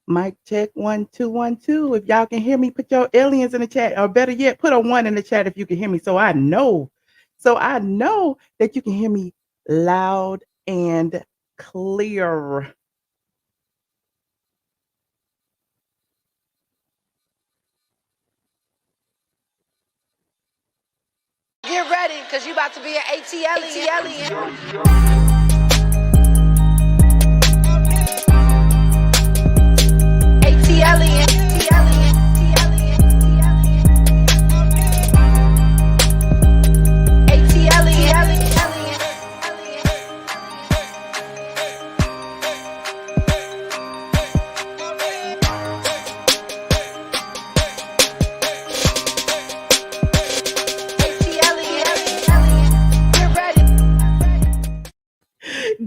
Mic check 1 2 1 2. If y'all can hear me, put your aliens in the chat, or better yet, put a 1 in the chat if you can hear me. So I know that you can hear me loud and clear. Get ready, because you about to be an ATLien. ATLien.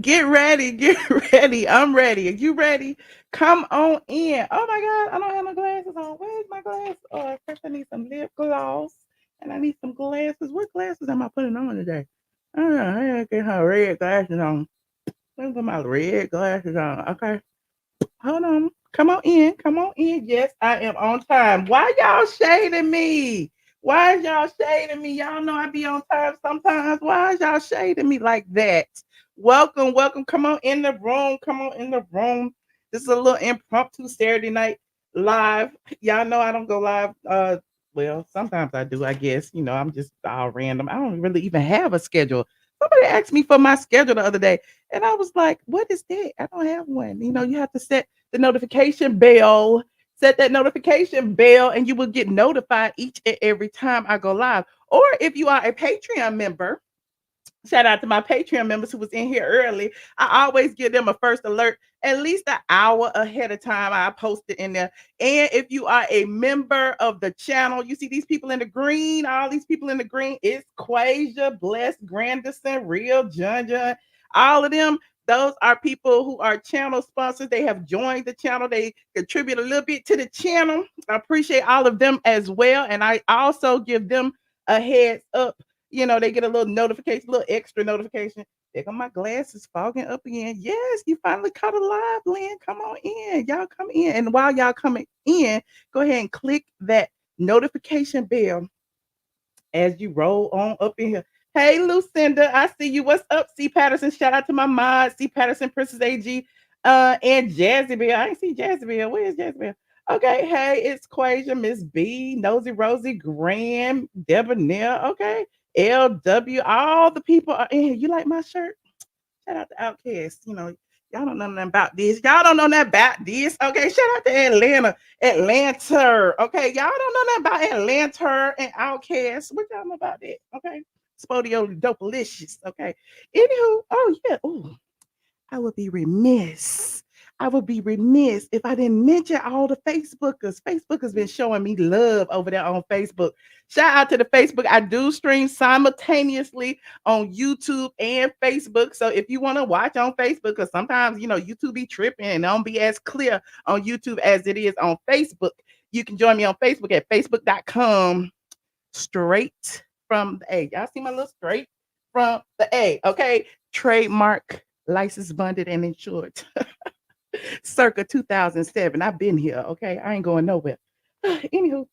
Get ready, get ready. I'm ready. Are you ready? Come on in. Oh my God, I don't have no glasses on. Where's my glasses? Oh, first I need some lip gloss and I need some glasses. What glasses am I putting on today? I gotta get her red glasses on. Let me put my red glasses on. Okay. Hold on. Come on in. Come on in. Yes, I am on time. Why y'all shading me? Why is y'all shading me? Y'all know I be on time sometimes. Why is y'all shading me like that? Welcome, welcome. Come on in the room. Come on in the room. This is a little impromptu Saturday night live. Y'all know I don't go live. Well, sometimes I do, I guess. I'm just all random. I don't really even have a schedule. Somebody asked me for my schedule the other day, and I was like, what is that? I don't have one. You have to set the notification bell. Set that notification bell, and you will get notified each and every time I go live. Or if you are a Patreon member, shout out to my Patreon members who was in here early. I always give them a first alert at least an hour ahead of time. I post it in there. And if you are a member of the channel, you see these people in the green, all these people in the green. It's Quasia, Bless, Grandison, Real, John, all of them. Those are people who are channel sponsors. They have joined the channel. They contribute a little bit to the channel. I appreciate all of them as well. And I also give them a heads up. They get a little notification, a little extra notification. There go my glasses fogging up again. Yes, you finally caught a live, Lynn. Come on in. Y'all come in. And while y'all coming in, go ahead and click that notification bell as you roll on up in here. Hey, Lucinda, I see you. What's up, C. Patterson? Shout out to my mod, C. Patterson, Princess AG, and Jazzy Bell. I ain't see Jazzy Bell. Where is Jazzy Bell? Okay, hey, it's Quasia, Miss B, Nosy Rosie, Graham, Debonair. Okay, LW. All the people are in here. You like my shirt? Shout out to Outcast. Y'all don't know nothing about this. Y'all don't know nothing about this. Okay, shout out to Atlanta. Okay, y'all don't know nothing about Atlanta and Outcast. What y'all know about that? Okay, Spodio Dopalicious. Okay. Anywho, oh yeah. Oh, I would be remiss. I would be remiss if I didn't mention all the Facebookers. Facebook has been showing me love over there on Facebook. Shout out to the Facebook. I do stream simultaneously on YouTube and Facebook. So if you want to watch on Facebook, because sometimes YouTube be tripping and don't be as clear on YouTube as it is on Facebook, you can join me on Facebook at facebook.com straight from the A. Y'all see my little straight from the A. Okay. Trademark, license bonded and insured. Circa 2007. I've been here. Okay. I ain't going nowhere. Anywho,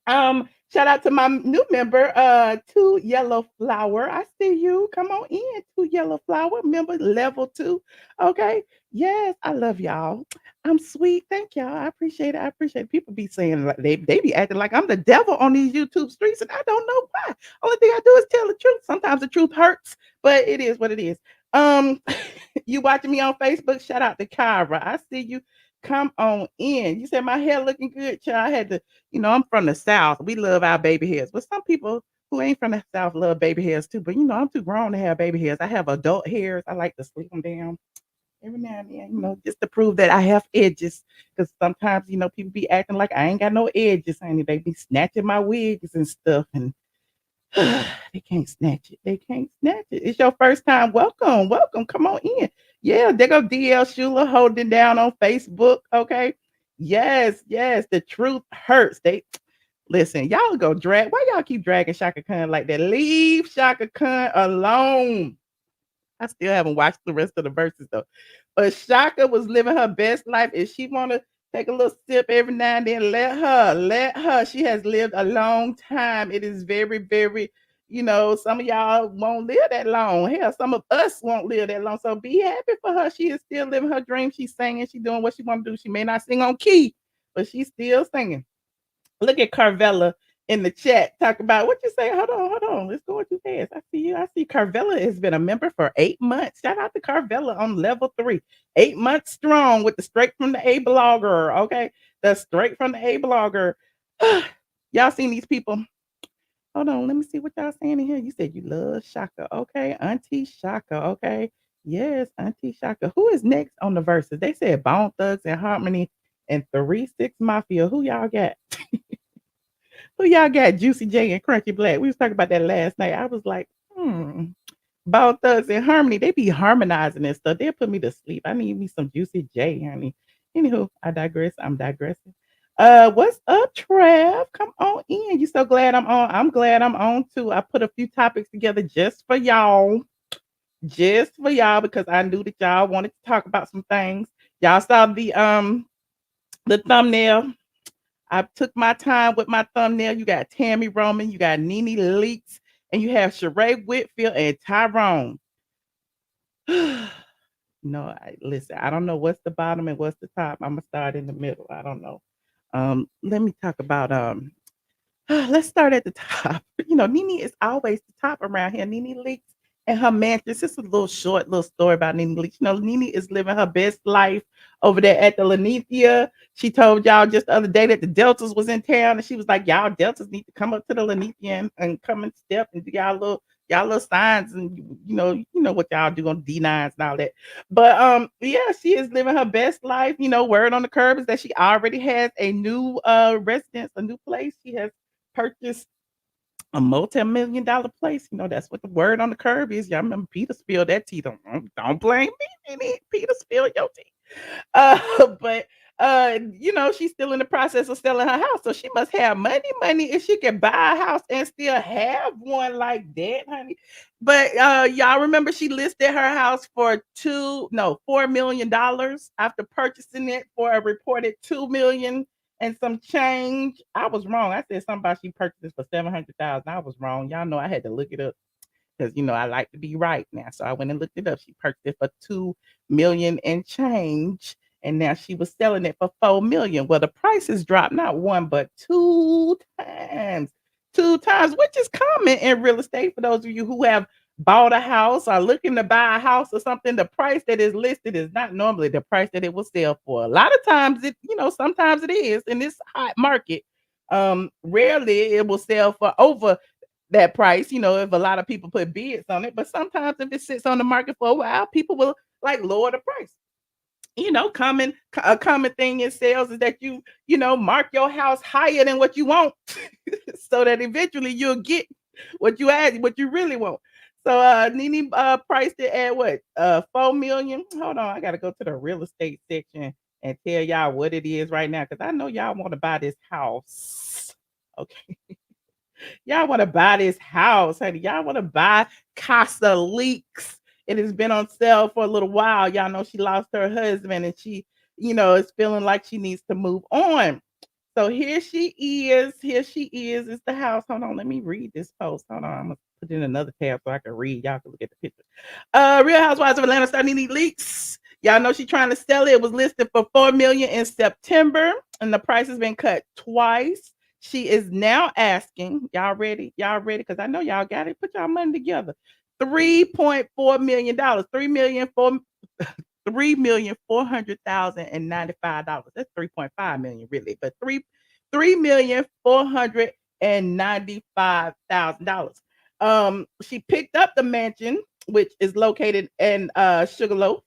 shout out to my new member, Two Yellow Flower. I see you. Come on in, Two Yellow Flower, member level 2. Okay. Yes, I love y'all. I'm sweet. Thank y'all. I appreciate it. I appreciate it. People be saying like they be acting like I'm the devil on these YouTube streets, and I don't know why. Only thing I do is tell the truth. Sometimes the truth hurts, but it is what it is. Um, you watching me on Facebook? Shout out to Kyra. I see you. Come on in. You said my hair looking good, child. I had to I'm from the South. We love our baby hairs. But some people who ain't from the South love baby hairs too. But I'm too grown to have baby hairs. I have adult hairs. I like to sleep them down every now and then, just to prove that I have edges. Because sometimes, people be acting like I ain't got no edges, honey. They be snatching my wigs and stuff. And they can't snatch it. They can't snatch it. It's your first time. Welcome. Welcome. Come on in. Yeah, there go DL Schuler holding down on Facebook. Okay. Yes, yes. The truth hurts. They listen, y'all go drag. Why y'all keep dragging Shaka Khan like that? Leave Shaka Khan alone. I still haven't watched the rest of the verses though. But Shaka was living her best life. If she wanna Take a little sip every now and then. Let her. She has lived a long time. It is very, very, some of y'all won't live that long. Hell, some of us won't live that long. So be happy for her. She is still living her dream. She's singing. She's doing what she want to do. She may not sing on key, but she's still singing. Look at Carvella in the chat. Talk about what you say. Hold on. Let's go too fast. I see you. I see Carvella has been a member for 8 months. Shout out to Carvella on level 3. 8 months strong with the straight from the A blogger. Okay. The straight from the A blogger. Y'all seen these people? Hold on. Let me see what y'all saying in here. You said you love Shaka. Okay. Auntie Shaka. Okay. Yes, Auntie Shaka. Who is next on the verses? They said Bone Thugs and Harmony and 3-6 Mafia. Who y'all got? Who y'all got? Juicy J and Crunchy Black. We was talking about that last night. I was like, Bone Thugs and Harmony, they be harmonizing and stuff. They'll put me to sleep. I need me some Juicy J, honey. Anywho, I digress. I'm digressing. What's up, Trav? Come on in. You so glad I'm on? I'm glad I'm on too. I put a few topics together just for y'all. Just for y'all because I knew that y'all wanted to talk about some things. Y'all saw the thumbnail. I took my time with my thumbnail. You got Tammy Roman, you got Nene Leakes, and you have Sheree Whitfield and Tyrone. No, listen, I don't know what's the bottom and what's the top. I'm gonna start in the middle. I don't know. Let me talk about let's start at the top. Nene is always the top around here. Nene Leakes and her mansion. This is a little short little story about Nene Leakes. Nene is living her best life over there at the Lanithia. She told y'all just the other day that the Deltas was in town, and she was like, "Y'all Deltas need to come up to the Lanithia and come and step and do y'all little signs, and you know what y'all do on D9s and all that." But yeah, she is living her best life. Word on the curb is that she already has a new residence, a new place. She has purchased a multi-million dollar place. That's what the word on the curb is. Y'all remember Peter spilled that tea. Don't blame me. Peter spilled your tea. But she's still in the process of selling her house. So she must have money if she can buy a house and still have one like that, honey. But y'all remember she listed her house for $4 million after purchasing it for a reported 2 million and some change. I was wrong. I said something about she purchased it for 700,000. I was wrong. Y'all know I had to look it up because I like to be right now. So I went and looked it up. She purchased it for 2 million and change, and now she was selling it for 4 million. Well, the price has dropped not one but two times, which is common in real estate. For those of you who have bought a house or looking to buy a house or something, the price that is listed is not normally the price that it will sell for. A lot of times sometimes it is in this hot market. Rarely it will sell for over that price, if a lot of people put bids on it. But sometimes if it sits on the market for a while, people will like lower the price. A common thing in sales is that you mark your house higher than what you want, so that eventually you'll get what you really want. So Nene priced it at what? 4 million. Hold on, I gotta go to the real estate section and tell y'all what it is right now, because I know y'all want to buy this house. Okay. Y'all want to buy this house, honey. Y'all want to buy Casa Leaks. It has been on sale for a little while. Y'all know she lost her husband and she, is feeling like she needs to move on. So here she is. Here she is. It's the house. Hold on. Let me read this post. Hold on. I'm going to put it in another tab so I can read. Y'all can look at the picture. Real Housewives of Atlanta star Nene Leakes. Y'all know she's trying to sell it. It was listed for 4 million in September, and the price has been cut twice. She is now asking, y'all ready? Y'all ready? Because I know y'all got it. Put y'all money together. $3.4 million. 3,400,095. That's 3.5 million, really, but $3,495,000. She picked up the mansion, which is located in Sugarloaf,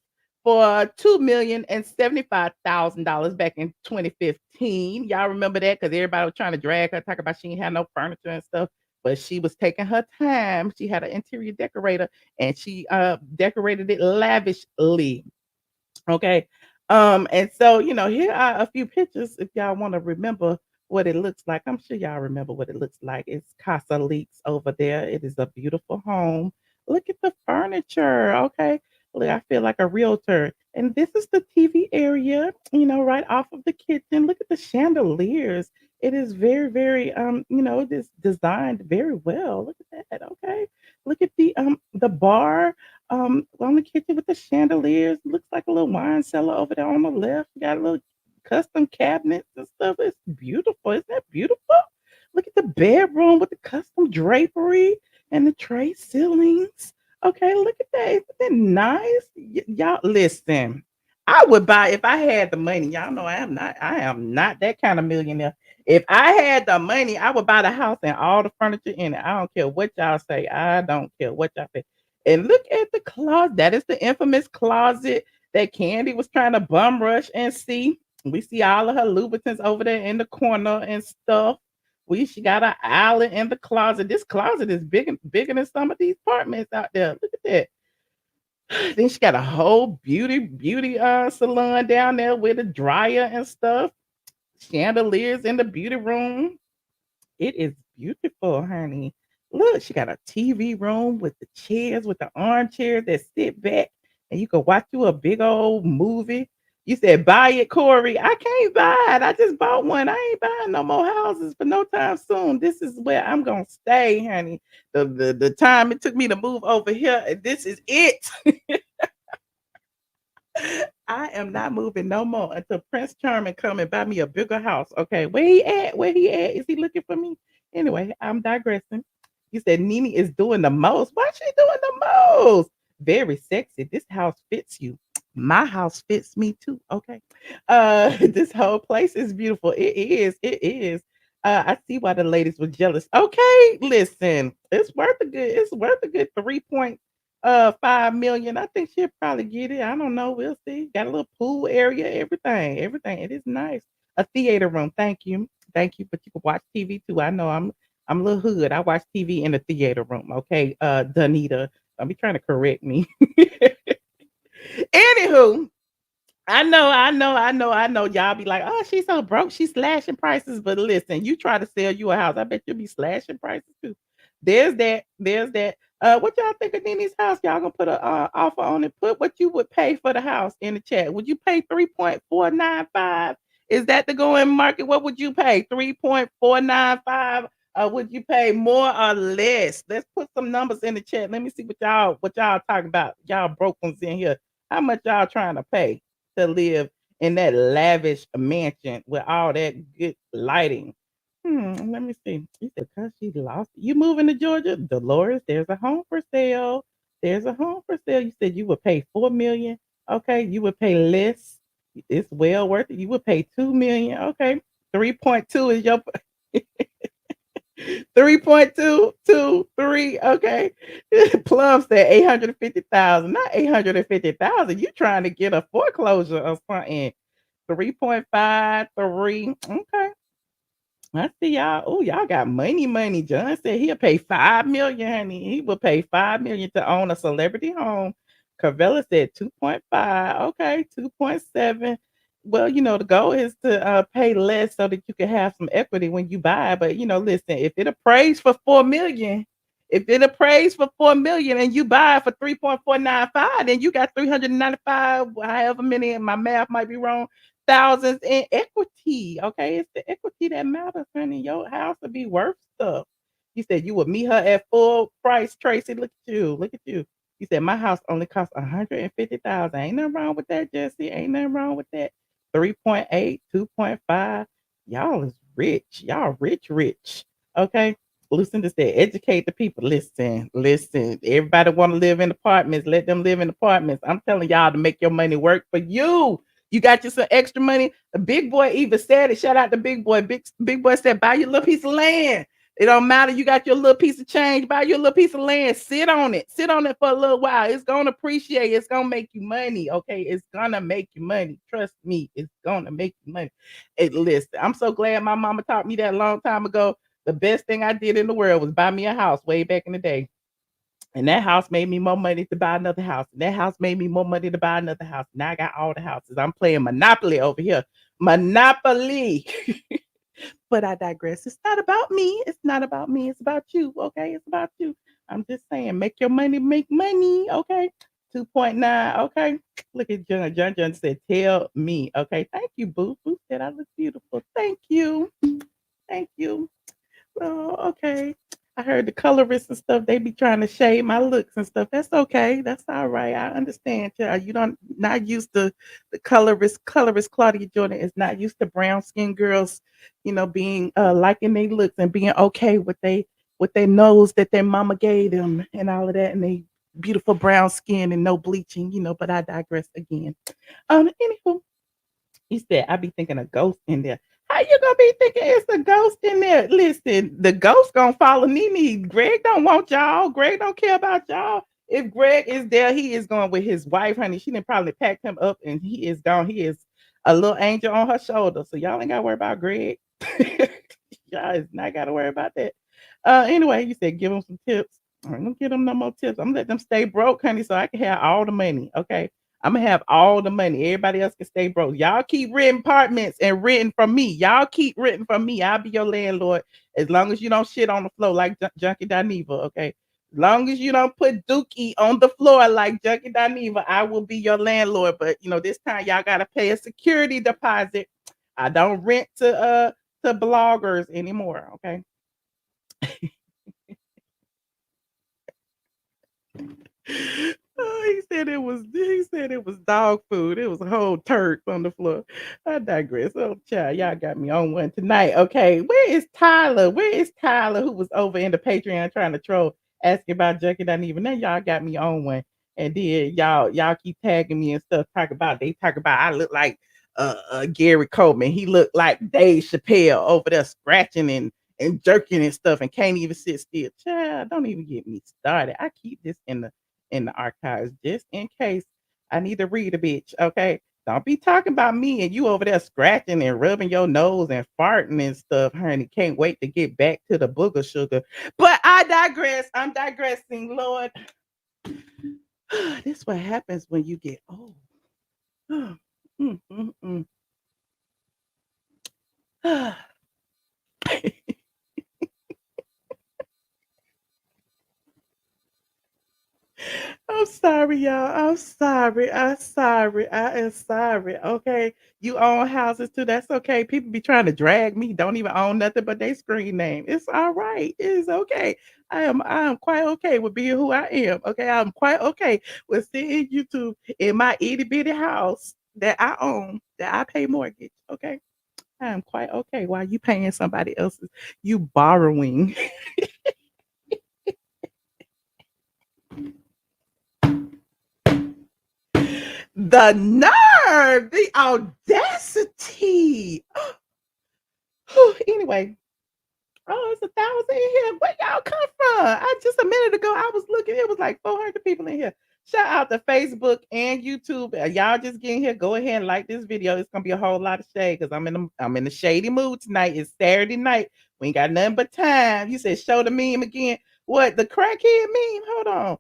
for $2,075,000 back in 2015. Y'all remember that because everybody was trying to drag her, talk about she ain't had no furniture and stuff. But she was taking her time. She had an interior decorator and she decorated it lavishly. Okay. And so, here are a few pictures if y'all want to remember what it looks like. I'm sure y'all remember what it looks like. It's Casa Leaks over there. It is a beautiful home. Look at the furniture. Okay. Look, I feel like a realtor. And this is the TV area, right off of the kitchen. Look at the chandeliers. It is very, very this designed very well. Look at that. Okay. Look at the bar on the kitchen with the chandeliers. Looks like a little wine cellar over there on the left. You got a little custom cabinets and stuff. It's beautiful. Isn't that beautiful? Look at the bedroom with the custom drapery and the tray ceilings. Okay, look at that. Isn't that nice? Y'all listen. I would buy if I had the money. Y'all know I am not that kind of millionaire. If I had the money, I would buy the house and all the furniture in it. I don't care what y'all say. I don't care what y'all say. And look at the closet. That is the infamous closet that Candy was trying to bum rush and see. We see all of her lubricants over there in the corner and stuff. She got an island in the closet. This closet is bigger than some of these apartments out there. Look at that. Then she got a whole beauty salon down there with a dryer and stuff. Chandeliers in the beauty room. It is beautiful, honey. Look, she got a TV room with the chairs, with the armchairs that sit back, and you can watch you a big old movie. You said buy it, Corey. I can't buy it. I just bought one. I ain't buying no more houses for no time soon. This is where I'm gonna stay, honey. The time it took me to move over here, this is it. I am not moving no more until Prince Charming come and buy me a bigger house. Okay, where he at? Where he at? Is he looking for me? Anyway, I'm digressing. You said Nene is doing the most. Why she doing the most? Very sexy. This house fits you. My house fits me too. Okay. This whole place is beautiful. It is. It is. I see why the ladies were jealous. Okay, listen. It's worth a good 5 million. I think she'll probably get it. I don't know. We'll see. Got a little pool area, everything. Everything. It is nice. A theater room. Thank you. Thank you. But you can watch TV too. I know I'm a little hood. I watch TV in the theater room. Okay. Danita. Don't be trying to correct me. Anywho, I know. Y'all be like, oh, she's so broke. She's slashing prices. But listen, you try to sell you a house. I bet you'll be slashing prices too. There's that. There's that. What y'all think of Nene's house? Y'all gonna put a offer on it? Put what you would pay for the house in the chat. Would you pay 3.495? Is that the going market? What would you pay? 3.495? Would you pay more or less? Let's put some numbers in the chat. Let me see what y'all talking about. Y'all broke ones in here. How much y'all trying to pay to live in that lavish mansion with all that good lighting? Let me see. You said because she lost. You moving to Georgia, Dolores? There's a home for sale. There's a home for sale. You said you would pay 4 million. Okay, you would pay less. It's well worth it. You would pay 2 million. Okay, 3.2 is your 3.223. Okay, Plum said 850,000, not 850,000. You trying to get a foreclosure or something? 3.53. Okay. I see y'all. Oh, y'all got money. John said he'll pay 5 million, honey. He will pay 5 million to own a celebrity home. Carvella said 2.5. Okay, 2.7. Well, the goal is to pay less so that you can have some equity when you buy. But listen, if it appraised for 4 million and you buy it for 3.495, then you got 395, however many, and my math might be wrong, thousands in equity. Okay, it's the equity that matters, honey. Your house will be worth stuff. You said you would meet her at full price, Tracy. Look at you. Look at you. You said my house only costs 150,000. Ain't nothing wrong with that, Jesse. Ain't nothing wrong with that. 3.8, 2.5. Y'all is rich. Y'all rich. Okay. Lucinda said, educate the people. Listen. Everybody want to live in apartments. Let them live in apartments. I'm telling y'all to make your money work for you. You got you some extra money. The big boy even said it. Shout out to big boy. Big boy said, buy your little piece of land. It don't matter. You got your little piece of change. Buy your little piece of land. Sit on it. Sit on it for a little while. It's gonna appreciate. It's gonna make you money. Okay, it's gonna make you money. Trust me. It's gonna make you money. Listen, I'm so glad my mama taught me that a long time ago. The best thing I did in the world was buy me a house way back in the day. And that house made me more money to buy another house. And that house made me more money to buy another house. Now I got all the houses. I'm playing Monopoly over here. Monopoly. But I digress. It's not about me. It's not about me. It's about you. Okay. It's about you. I'm just saying, make your money make money. Okay. 2.9. Okay. Look at John. John said, tell me. Okay. Thank you, Boo. Boo said I look beautiful. Thank you. Thank you. Oh, okay. I heard the colorists and stuff, they be trying to shade my looks and stuff. That's okay. That's all right. I understand. Child. You don't not used to the colorist Claudia Jordan is not used to brown skinned girls, being liking their looks and being okay with their nose that their mama gave them and all of that and they beautiful brown skin and no bleaching, but I digress again. Anywho, he said, I be thinking a ghost in there. How you gonna be thinking it's a ghost in there? Listen, the ghost gonna follow Nene. Greg don't want y'all. Greg don't care about y'all. If Greg is there, he is going with his wife, honey. She didn't probably packed him up and he is gone. He is a little angel on her shoulder. So y'all ain't gotta worry about Greg. Y'all is not gotta worry about that. Anyway, you said give them some tips. I'm gonna give them no more tips. I'm gonna let them stay broke, honey, so I can have all the money. Okay. I'm gonna have all the money. Everybody else can stay broke. Y'all keep renting apartments and renting from me. Y'all keep renting from me. I'll be your landlord as long as you don't shit on the floor like Junkie Dineva. Okay. As long as you don't put Dookie on the floor like Junkie Dineva, I will be your landlord. But this time y'all gotta pay a security deposit. I don't rent to bloggers anymore. Okay. Oh, he said it was dog food. It was a whole turk on the floor. I digress. Oh, child, y'all got me on one tonight. Okay, where is Tyler? Where is Tyler who was over in the Patreon trying to troll, asking about Junkie Not Even? Now y'all got me on one. And then y'all keep tagging me and stuff. They talk about I look like Gary Coleman. He looked like Dave Chappelle over there scratching and jerking and stuff and can't even sit still. Child, don't even get me started. I keep this in the archives just in case I need to read a bitch. Okay. Don't be talking about me and you over there scratching and rubbing your nose and farting and stuff, honey. Can't wait to get back to the booger sugar. But I digress. I'm digressing, Lord. This what happens when you get old. Mm, mm, mm. I'm sorry, y'all. I'm sorry. I'm sorry. I am sorry. Okay. You own houses too. That's okay. People be trying to drag me. Don't even own nothing but their screen name. It's all right. It's okay. I am quite okay with being who I am. Okay. I'm quite okay with sitting YouTube in my itty bitty house that I own, that I pay mortgage. Okay. I am quite okay while you paying somebody else's, you borrowing. The nerve, the audacity. Anyway, oh, it's 1,000 in here. Where y'all come from? I just a minute ago I was looking. It was like 400 people in here. Shout out to Facebook and YouTube. Y'all just getting here. Go ahead and like this video. It's gonna be a whole lot of shade because I'm in the shady mood tonight. It's Saturday night. We ain't got nothing but time. You said show the meme again. What the crackhead meme? Hold on.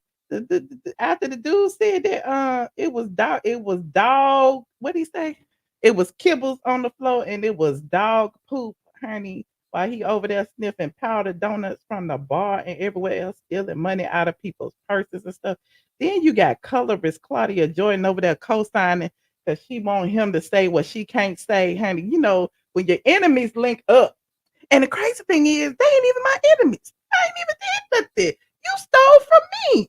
After the dude said that it was dog. What did he say? It was kibbles on the floor and it was dog poop, honey, while he over there sniffing powdered donuts from the bar and everywhere else, stealing money out of people's purses and stuff. Then you got colorist Claudia Jordan over there co-signing because she want him to say what she can't say, honey. When your enemies link up. And the crazy thing is, they ain't even my enemies. I ain't even did nothing. You stole from me.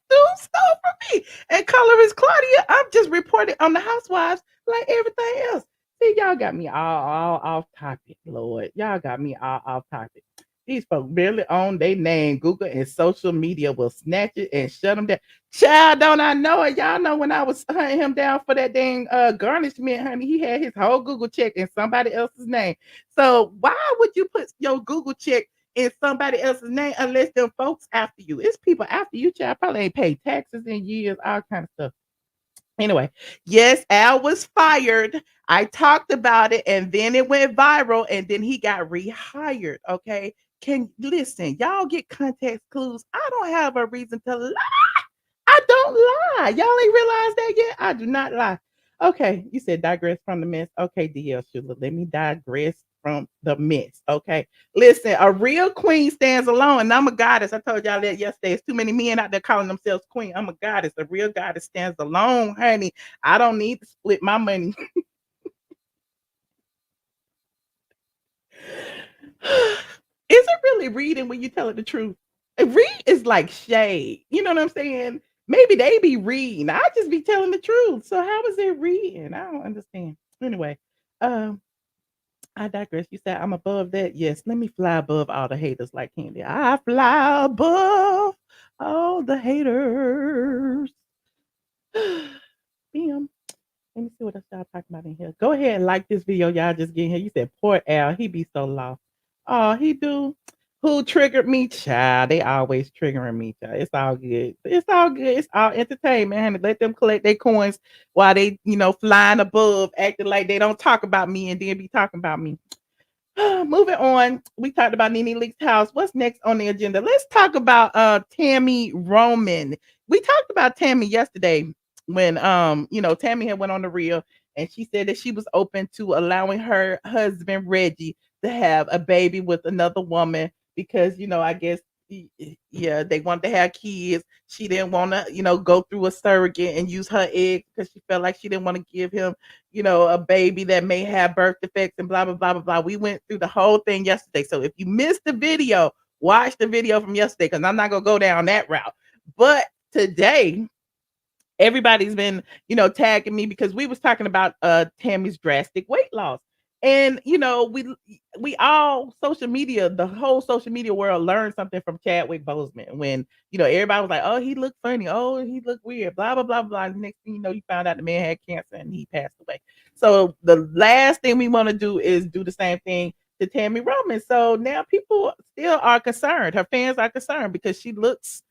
Dude stole from me. And colorist Claudia, I'm just reporting on the Housewives like everything else. See, y'all got me all off topic, Lord. Y'all got me all off topic. These folks barely own their name. Google and social media will snatch it and shut them down. Child, don't I know it? Y'all know when I was hunting him down for that dang garnishment, honey, he had his whole Google check in somebody else's name. So why would you put your Google check in somebody else's name unless them folks after you? It's people after you, child. Probably ain't paid taxes in years, all kind of stuff. Anyway, yes, Al was fired. I talked about it and then it went viral and then he got rehired. Okay. Can listen, y'all get context clues. I don't have a reason to lie. I don't lie. Y'all ain't realized that yet? I do not lie. Okay, you said digress from the mess. Okay, DL Schuler, let me digress from the mess. Okay. Listen, a real queen stands alone, and I'm a goddess. I told y'all that yesterday. It's too many men out there calling themselves queen. I'm a goddess. A real goddess stands alone, honey. I don't need to split my money. Is it really reading when you tell it the truth? Read is like shade. You know what I'm saying? Maybe they be reading. I just be telling the truth. So how is it reading? I don't understand. Anyway, um, I digress. You said I'm above that. Yes, let me fly above all the haters like Candy. I fly above all the haters. Bam. Let me see what else y'all talking about in here. Go ahead and like this video. Y'all just getting here. You said poor Al. He be so lost. Oh, he do. Who triggered me, child? They always triggering me, child. It's all good. It's all good. It's all entertainment, honey. Let them collect their coins while they, flying above, acting like they don't talk about me and then be talking about me. Moving on, we talked about Nene Leakes' house. What's next on the agenda? Let's talk about Tammy Roman. We talked about Tammy yesterday when Tammy had went on the reel and she said that she was open to allowing her husband Reggie to have a baby with another woman because I guess yeah, they wanted to have kids. She didn't want to, go through a surrogate and use her egg because she felt like she didn't want to give him a baby that may have birth defects and blah, blah, blah, blah, blah. We went through the whole thing yesterday. So if you missed the video, watch the video from yesterday because I'm not going to go down that route. But today, everybody's been, tagging me because we was talking about Tammy's drastic weight loss. And we all social media, the whole social media world learned something from Chadwick Boseman when, everybody was like, oh, he looked funny, oh, he looked weird, blah, blah, blah, blah. Next thing you know, you found out the man had cancer and he passed away. So the last thing we want to do is do the same thing to Tammy Roman. So now people still are concerned. Her fans are concerned because she looks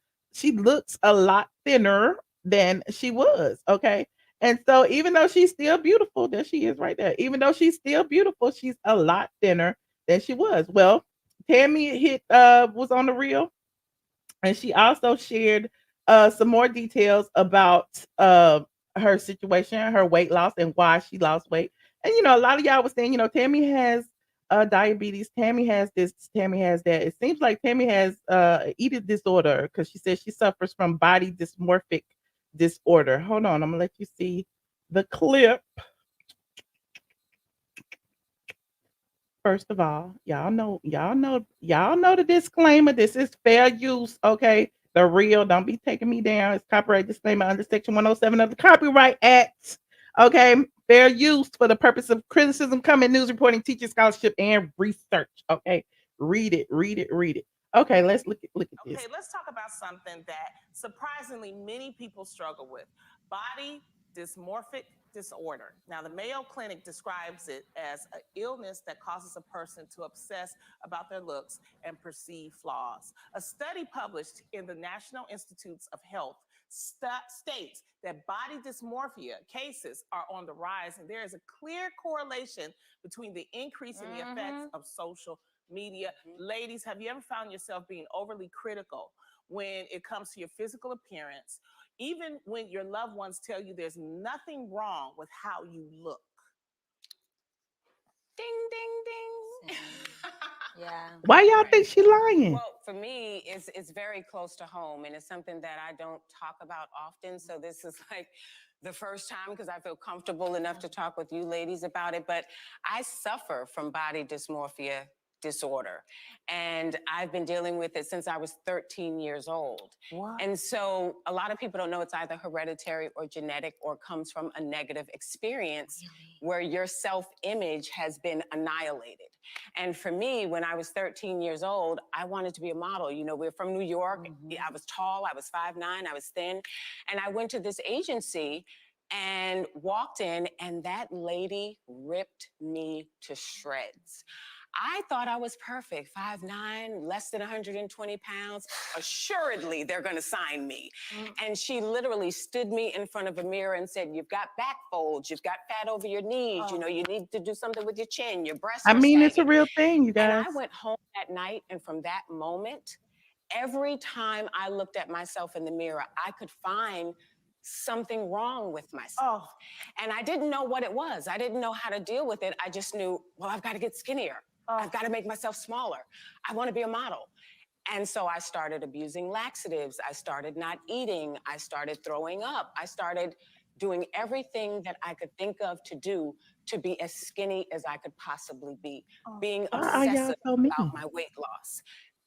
a lot thinner than she was. Okay. And so even though she's still beautiful, there she is right there. Even though she's still beautiful, she's a lot thinner than she was. Well, Tammy was on the reel and she also shared some more details about her situation, her weight loss, and why she lost weight. And a lot of y'all was saying, Tammy has diabetes, Tammy has this, Tammy has that. It seems like Tammy has eating disorder because she says she suffers from body dysmorphic disorder. Hold on, I'm gonna let you see the clip. First of all, y'all know the disclaimer. This is fair use, okay? The real, don't be taking me down. It's copyright disclaimer under section 107 of the Copyright Act. Okay, fair use for the purpose of criticism, comment, news reporting, teaching, scholarship, and research. Okay, read it, read it, read it. Okay, let's look at this. Okay, let's talk about something that surprisingly many people struggle with: body dysmorphic disorder. Now, the Mayo Clinic describes it as an illness that causes a person to obsess about their looks and perceive flaws. A study published in the National Institutes of Health states that body dysmorphia cases are on the rise, and there is a clear correlation between the increase in the effects of social media. Ladies, have you ever found yourself being overly critical when it comes to your physical appearance, even when your loved ones tell you there's nothing wrong with how you look? Ding, ding, ding. Yeah. Why y'all think she lying? Well, for me, it's very close to home, and it's something that I don't talk about often. So this is like the first time because I feel comfortable enough to talk with you ladies about it. But I suffer from body dysmorphia disorder, and I've been dealing with it since I was 13 years old. What? And so a lot of people don't know it's either hereditary or genetic or comes from a negative experience where your self-image has been annihilated. And for me, when I was 13 years old, I wanted to be a model. You know, we're from New York. I was tall, I was 5'9", I was thin. And I went to this agency and walked in, and that lady ripped me to shreds. I thought I was perfect, 5'9", less than 120 pounds. Assuredly, they're going to sign me. And she literally stood me in front of a mirror and said, you've got back folds, you've got fat over your knees, you know, you need to do something with your chin, your breasts I are mean, it's a sagging. real thing, you And guys. I went home that night, and from that moment, every time I looked at myself in the mirror, I could find something wrong with myself. And I didn't know what it was. I didn't know how to deal with it. I just knew, well, I've got to get skinnier. I've got to make myself smaller. I want to be a model. And so I started abusing laxatives. I started not eating. I started throwing up. I started doing everything that I could think of to do to be as skinny as I could possibly be, being obsessive about my weight loss.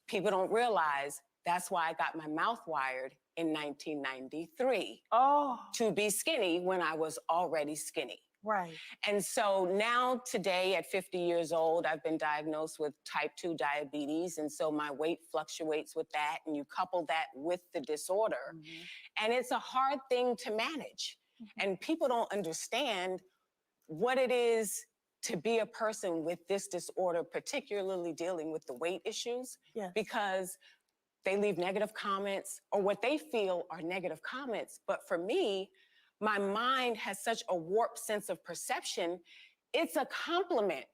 People don't realize that's why I got my mouth wired in 1993 to be skinny when I was already skinny. Right. And so now today at 50 years old, I've been diagnosed with type 2 diabetes. And so my weight fluctuates with that. And you couple that with the disorder. And it's a hard thing to manage. And people don't understand what it is to be a person with this disorder, particularly dealing with the weight issues, because they leave negative comments or what they feel are negative comments. But for me, my mind has such a warped sense of perception. It's a compliment.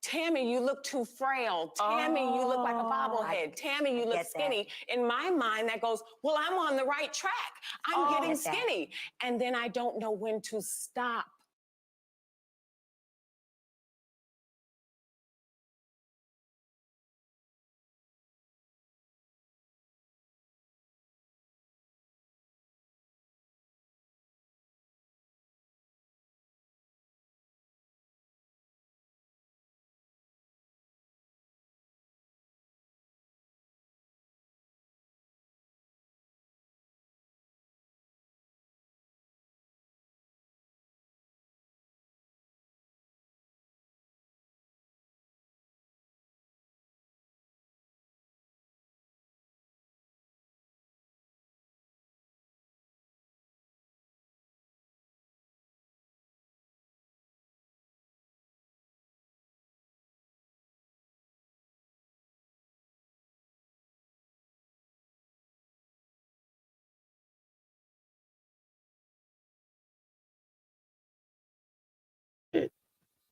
Tammy, you look too frail. Tammy, you look like a bobblehead. Tammy, you look skinny. In my mind, that goes, well, I'm on the right track. I'm getting skinny. And then I don't know when to stop.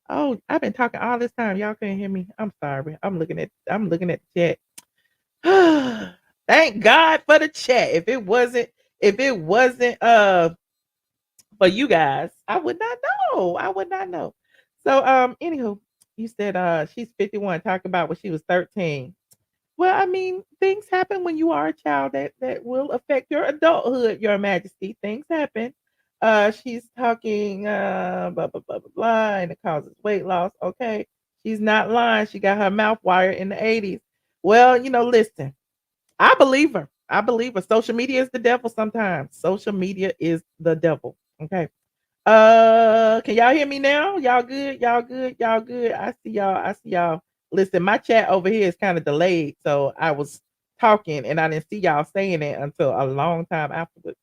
Oh, I've been talking all this time. Y'all couldn't hear me. I'm sorry. I'm looking at the chat. Thank God for the chat. If it wasn't for you guys, I would not know. I would not know. So anywho, you said she's 51, talking about when she was 13. Well, I mean, things happen when you are a child that will affect your adulthood, Your Majesty. Things happen. She's talking blah blah blah blah blah, and it causes weight loss. Okay, she's not lying. She got her mouth wired in the 80s. Well, listen, I believe her. I believe her. Social media is the devil sometimes. Social media is the devil. Okay. Can y'all hear me now? Y'all good? Y'all good? Y'all good? I see y'all. I see y'all. Listen, my chat over here is kind of delayed, so I was talking and I didn't see y'all saying it until a long time afterwards.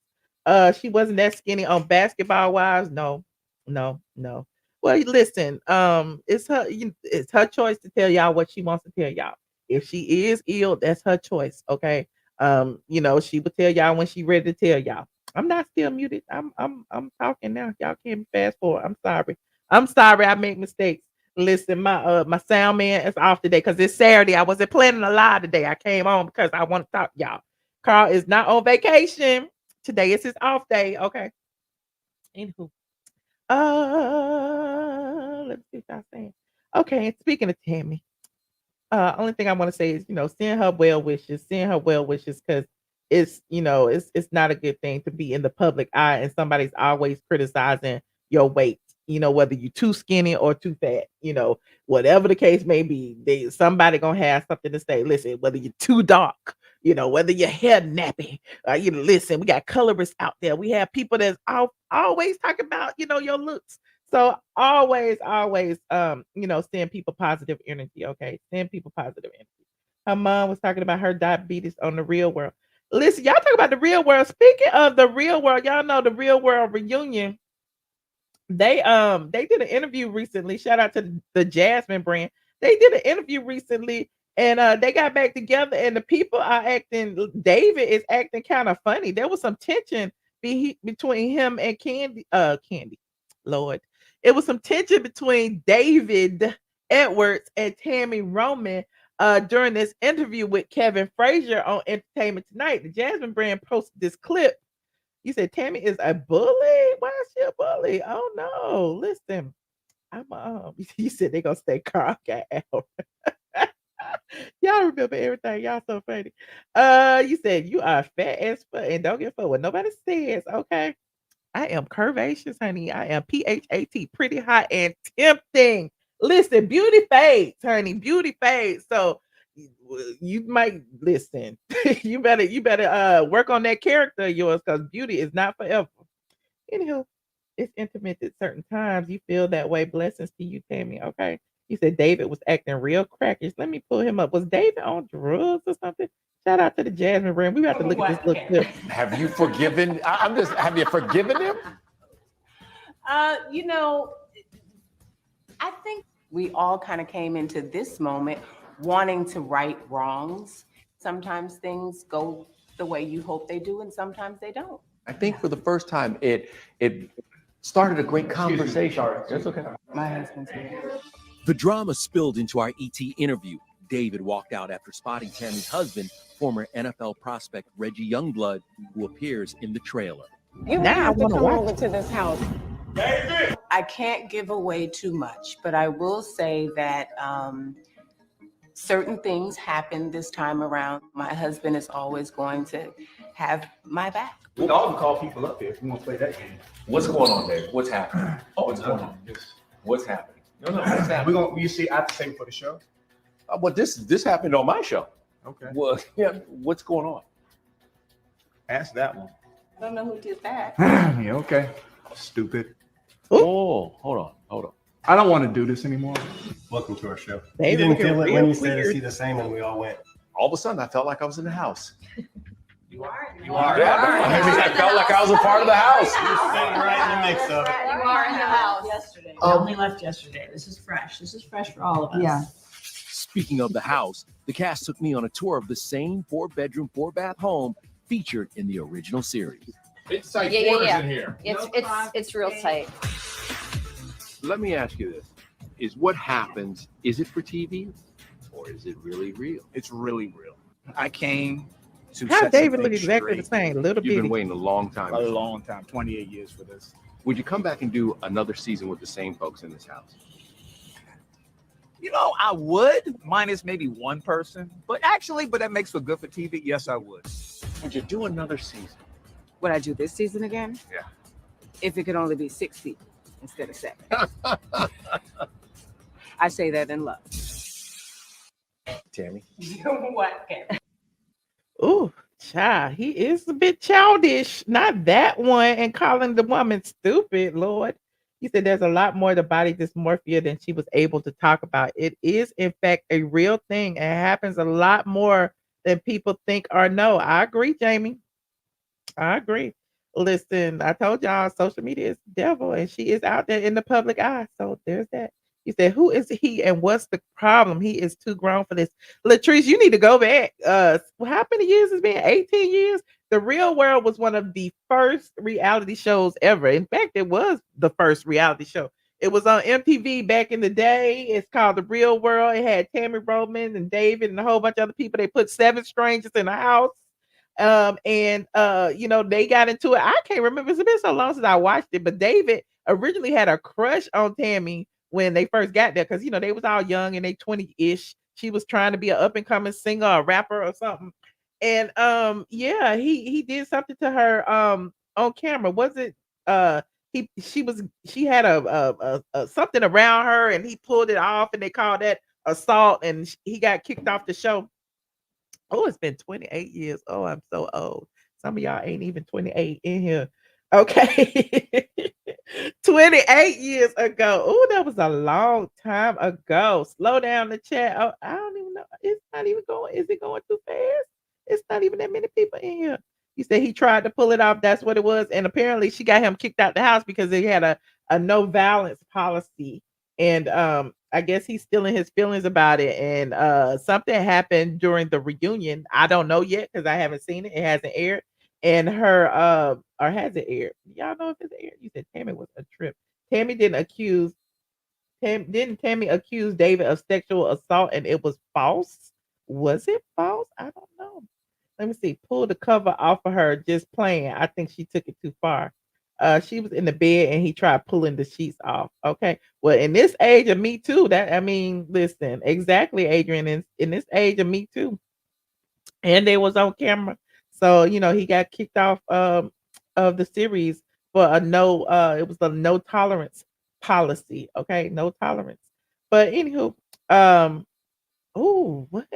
She wasn't that skinny on Basketball Wives. No, no, no. Well, listen, it's her choice to tell y'all what she wants to tell y'all. If she is ill, that's her choice. Okay. She will tell y'all when she ready to tell y'all. I'm not still muted. I'm talking now. Y'all can't fast forward. I'm sorry. I'm sorry I make mistakes. Listen, my sound man is off today because it's Saturday. I wasn't planning a lie today. I came on because I want to talk to y'all. Carl is not on vacation. Today is his off day. Okay. Anywho. Let's see what y'all saying. Okay, and speaking of Tammy, only thing I want to say is, send her well wishes because it's not a good thing to be in the public eye and somebody's always criticizing your weight. Whether you're too skinny or too fat, whatever the case may be, somebody gonna have something to say. Listen, whether you're too dark, whether your hair nappy, listen, we got colorists out there. We have people that's always talking about, your looks. So always, send people positive energy. Okay, send people positive energy. Her mom was talking about her diabetes on the Real World. Listen, y'all talk about the Real World. Speaking of the Real World, y'all know the Real World reunion. They did an interview recently. Shout out to the Jasmine brand. They did an interview recently, and they got back together. And the people are acting. David is acting kind of funny. There was some tension between him and Candy. Candy, Lord, it was some tension between David Edwards and Tammy Roman. During this interview with Kevin Frazier on Entertainment Tonight, the Jasmine brand posted this clip You said Tammy is a bully. Why is she a bully? Oh no! Listen, You said they gonna stay car out. Y'all remember everything. Y'all so funny. You said you are fat as fuck and don't give a fuck what nobody says. Okay. I am curvaceous, honey. I am PHAT, pretty hot and tempting. Listen, beauty fades, honey. Beauty fades. So you might listen. you better work on that character of yours because beauty is not forever. Anywho, it's intimate at certain times. You feel that way. Blessings to you, Tammy. Okay. You said David was acting real crackish. Let me pull him up. Was David on drugs or something? Shout out to the Jasmine Room. We have to look at this little clip. Have you forgiven? Have you forgiven him? You know, I think we all kind of came into this moment wanting to right wrongs. Sometimes things go the way you hope they do, and sometimes they don't. I think for the first time, it started a great conversation. That's okay. My husband's here. The drama spilled into our ET interview. David walked out after spotting Tammy's husband, former NFL prospect Reggie Youngblood, who appears in the trailer. You may have to come over to this house. David! I can't give away too much, but I will say that certain things happen this time around. My husband is always going to have my back. We can all call people up here if we want to play that game. What's going on, David? What's happening? What's going on? What's happening? No, what's happening? We're gonna. You see, I have to say for the show. Well, this happened on my show. Okay. Well, yeah. What's going on? Ask that one. I don't know who did that. Yeah. Okay. Stupid. Oh, hold on. I don't want to do this anymore. Welcome to our show. They You didn't feel it when you said weird. to see the same, and we all went. All of a sudden, I felt like I was in the house. You are. I felt like I was a part of the house. You're sitting right in the mix of it. You are in the house. Yesterday. We only left yesterday. This is fresh. This is fresh for all of us. Yeah. Speaking of the house, the cast took me on a tour of the same 4-bedroom, 4-bath home featured in the original series. It's tight Yeah, quarters yeah. in here. It's real tight. Let me ask you this. Is what happens, is it for TV or is it really real? It's really real. I came to. How set David some look things exactly the straight. same. Little You've been bitty. waiting a long time. A long time, 28 years for this. Would you come back and do another season with the same folks in this house? You know, I would, minus maybe one person, but that makes for good for TV. Yes, I would. Would you do another season? Would I do this season again? Yeah. If it could only be 6 people instead of 7. I say that in love. Tammy. What? Karen? Ooh, child. He is a bit childish. Not that one. And calling the woman stupid, Lord. He said there's a lot more to body dysmorphia than she was able to talk about. It is, in fact, a real thing. And it happens a lot more than people think or know. I agree, Jamie. I agree. Listen, I told y'all social media is the devil and she is out there in the public eye. So there's that. He said, who is he and what's the problem? He is too grown for this. Latrice, you need to go back. How many years has it been? 18 years? The Real World was one of the first reality shows ever. In fact, it was the first reality show. It was on MTV back in the day. It's called The Real World. It had Tammy Roman and David and a whole bunch of other people. They put 7 strangers in a house. They got into it. I can't remember. It's been so long since I watched it, but David originally had a crush on Tammy when they first got there because they was all young and they 20-ish. She was trying to be an up-and-coming singer or rapper or something. And he did something to her on camera. Was it she had a something around her and he pulled it off and they called that assault and he got kicked off the show. Oh, it's been 28 years. Oh, I'm so old. Some of y'all ain't even 28 in here. Okay. 28 years ago. Oh, that was a long time ago. Slow down the chat. Oh, I don't even know. It's not even going. Is it going too fast? It's not even that many people in here. He said he tried to pull it off. That's what it was. And apparently she got him kicked out the house because they had a no violence policy. And I guess he's still in his feelings about it. And something happened during the reunion. I don't know yet because I haven't seen it. It hasn't aired. And her or has it aired? Y'all know if it's aired? You said Tammy was a trip. Tammy didn't Tammy accuse David of sexual assault and it was false? Was it false? I don't know. let me see, pulled the cover off of her just playing. I think she took it too far. She was in the bed and he tried pulling the sheets off. Okay. Well, in this age of Me Too, that I mean, listen, exactly, Adrian, in this age of Me Too, and they was on camera. So, he got kicked off of the series for a no it was a no tolerance policy. Okay, no tolerance. But anywho, um oh, what?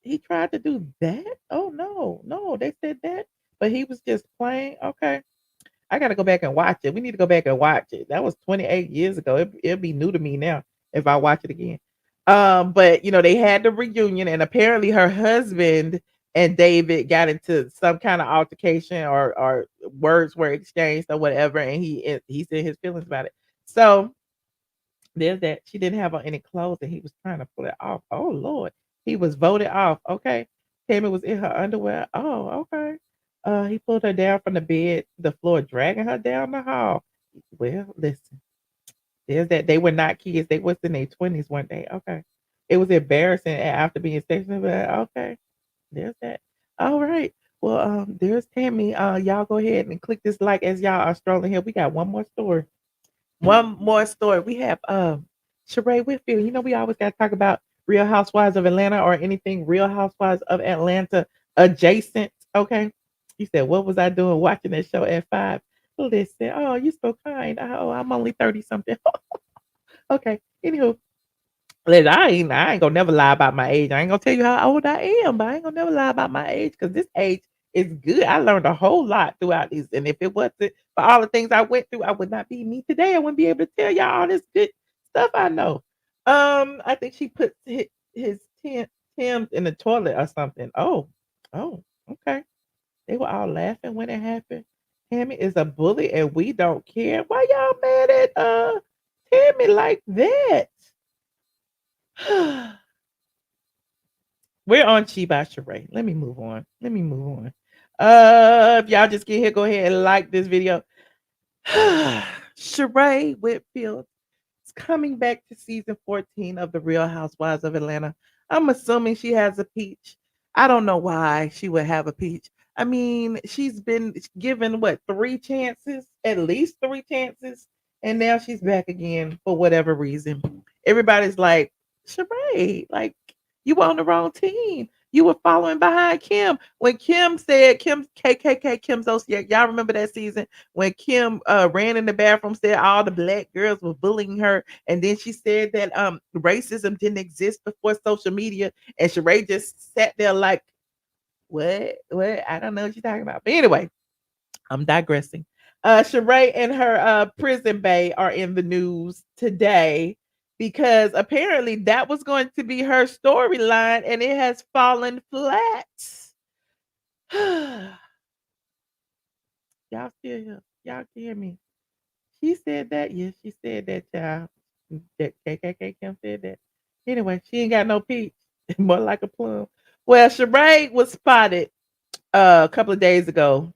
He tried to do that? Oh no, no, they said that. But he was just playing. Okay. I gotta go back and watch it. We need to go back and watch it. That was 28 years ago. It'll be new to me now if I watch it again. But they had the reunion, and apparently her husband and David got into some kind of altercation, or words were exchanged or whatever, and he's in his feelings about it. So there's that. She didn't have on any clothes, and he was trying to pull it off. Oh Lord, he was voted off. Okay, Tammy was in her underwear. Oh, okay. He pulled her down from the bed, the floor, dragging her down the hall. Well, listen, there's that. They were not kids. They was in their 20s one day. Okay, it was embarrassing after being sexually. But okay, there's that. All right. Well, there's Tammy. Y'all go ahead and click this like as y'all are strolling here. We got one more story. One more story. We have Sheree Whitfield. We always got to talk about Real Housewives of Atlanta or anything Real Housewives of Atlanta adjacent. Okay. You said, what was I doing watching that show at 5? Listen, oh, you're so kind. Oh, I'm only 30 something. Okay. Anywho, listen, I ain't gonna never lie about my age. I ain't gonna tell you how old I am, but I ain't gonna never lie about my age because this age is good. I learned a whole lot throughout these, and if it wasn't for all the things I went through, I would not be me today. I wouldn't be able to tell y'all all this good stuff I know. I think she put his Tim's in the toilet or something. Oh, okay. They were all laughing when it happened. Tammy is a bully, and we don't care. Why y'all mad at Tammy like that? We're on Chi by Sheree. Let me move on. If y'all just get here, go ahead and like this video. Sheree Whitfield is coming back to season 14 of The Real Housewives of Atlanta. I'm assuming she has a peach. I don't know why she would have a peach. I mean, she's been given what, 3 chances? At least 3 chances. And now she's back again for whatever reason. Everybody's like, Sheree, like, you were on the wrong team. You were following behind Kim. When Kim said, Kim KKK, Kim Zolciak, y'all remember that season when Kim ran in the bathroom, said all the black girls were bullying her, and then she said that racism didn't exist before social media, and Sheree just sat there like, what? I don't know what you're talking about. But anyway, I'm digressing. Sheree and her prison bae are in the news today because apparently that was going to be her storyline and it has fallen flat. Y'all still here? Y'all can hear me? She said that. Yes, she said that, child. That KKK Kim said that. Anyway, she ain't got no peach. More like a plum. Well, Sheree was spotted a couple of days ago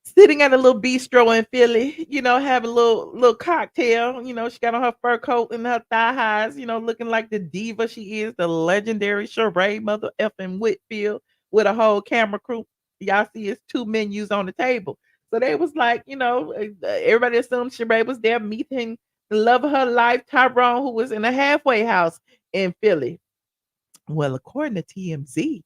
sitting at a little bistro in Philly, having a little cocktail. She got on her fur coat and her thigh highs, looking like the diva she is, the legendary Sheree Mother effing Whitfield with a whole camera crew. Y'all see it's 2 menus on the table. So they was like, everybody assumed Sheree was there meeting the love of her life, Tyrone, who was in a halfway house in Philly. Well, according to TMZ,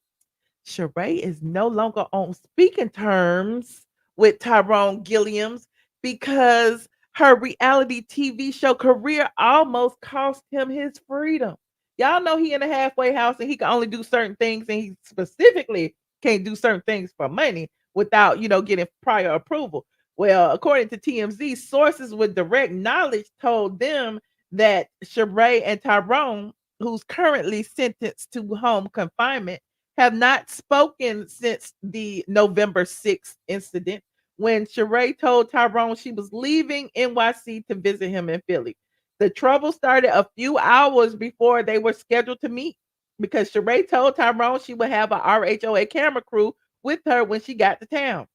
Sheree is no longer on speaking terms with Tyrone Gilliams because her reality TV show career almost cost him his freedom. Y'all know he in a halfway house and he can only do certain things, and he specifically can't do certain things for money without, getting prior approval. Well, according to TMZ, sources with direct knowledge told them that Sheree and Tyrone, who's currently sentenced to home confinement, have not spoken since the November 6th incident when Sheree told Tyrone she was leaving NYC to visit him in Philly. The trouble started a few hours before they were scheduled to meet because Sheree told Tyrone she would have a RHOA camera crew with her when she got to town.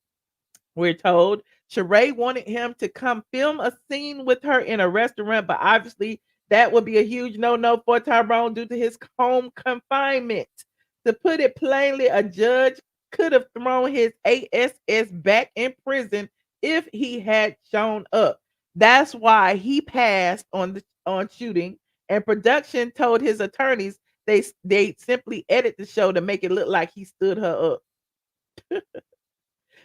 We're told Sheree wanted him to come film a scene with her in a restaurant, but obviously that would be a huge no-no for Tyrone due to his home confinement. To put it plainly, a judge could have thrown his ASS back in prison if he had shown up. That's why he passed on shooting, and production told his attorneys they simply edit the show to make it look like he stood her up.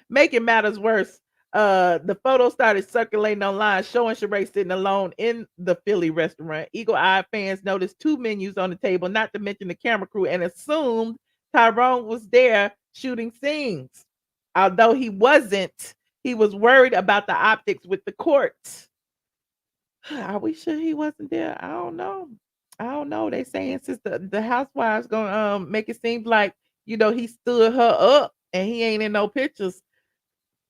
Making matters worse, the photo started circulating online showing Sheree sitting alone in the Philly restaurant. Eagle-eyed fans noticed two menus on the table, not to mention the camera crew, and assumed Tyrone was there shooting scenes. Although he wasn't, he was worried about the optics with the court. Are we sure he wasn't there? I don't know. I don't know. They saying since the housewives gonna make it seem like he stood her up and he ain't in no pictures.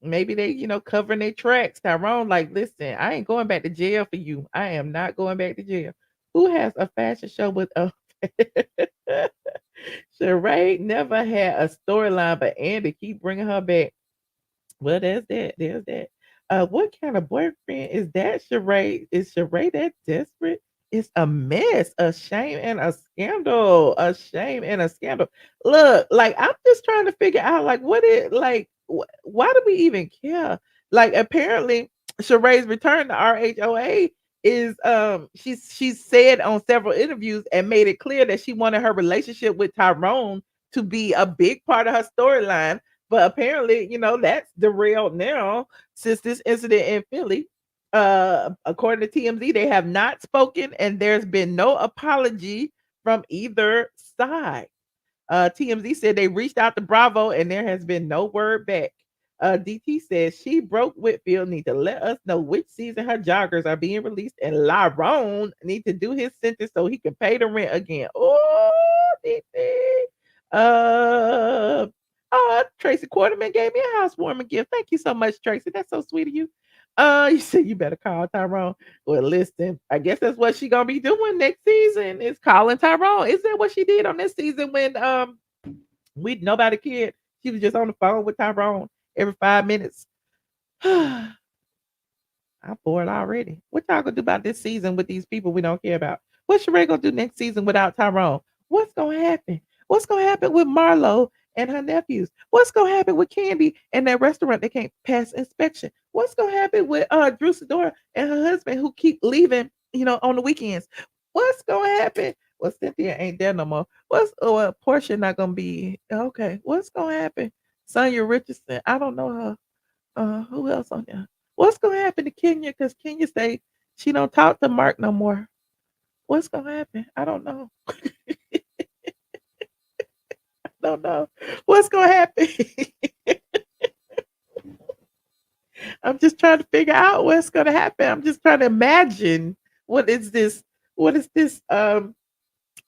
Maybe they, covering their tracks. Tyrone, like, listen, I ain't going back to jail for you. I am not going back to jail. Who has a fashion show with a Sheree never had a storyline, but Andy keep bringing her back. Well, there's that. There's that. What kind of boyfriend is that, Sheree? Is Sheree that desperate? It's a mess, a shame and a scandal. A shame and a scandal. Look, like I'm just trying to figure out, like, what it like. Why do we even care? Like, apparently, Sheree's return to RHOA is she's said on several interviews and made it clear that she wanted her relationship with Tyrone to be a big part of her storyline, but apparently, that's derailed now since this incident in Philly. According to TMZ, they have not spoken and there's been no apology from either side. TMZ said they reached out to Bravo and there has been no word back. DT says she broke Whitfield, need to let us know which season her joggers are being released, and Lyrone need to do his sentence so he can pay the rent again. Oh, DT. Uh, Tracy Quarterman gave me a housewarming gift. Thank you so much, Tracy. That's so sweet of you. You said you better call Tyrone. Well, listen, I guess that's what she gonna be doing next season is calling Tyrone. Is that what she did on this season when we nobody cared? She was just on the phone with Tyrone every 5 minutes. I'm bored already. What y'all gonna do about this season with these people we don't care about? What's Sheree gonna do next season without Tyrone? What's gonna happen? What's gonna happen with Marlo and her nephews? What's gonna happen with Candy and that restaurant that can't pass inspection? What's gonna happen with Drew Sidora and her husband who keep leaving, on the weekends? What's gonna happen? Well, Cynthia ain't there no more. What's Portia not gonna be okay? What's gonna happen? Sonia Richardson, I don't know her. Who else on there? What's gonna happen to Kenya? Because Kenya say she don't talk to Mark no more. What's gonna happen? I don't know. I don't know. What's gonna happen? I'm just trying to figure out what's gonna happen. I'm just trying to imagine what is this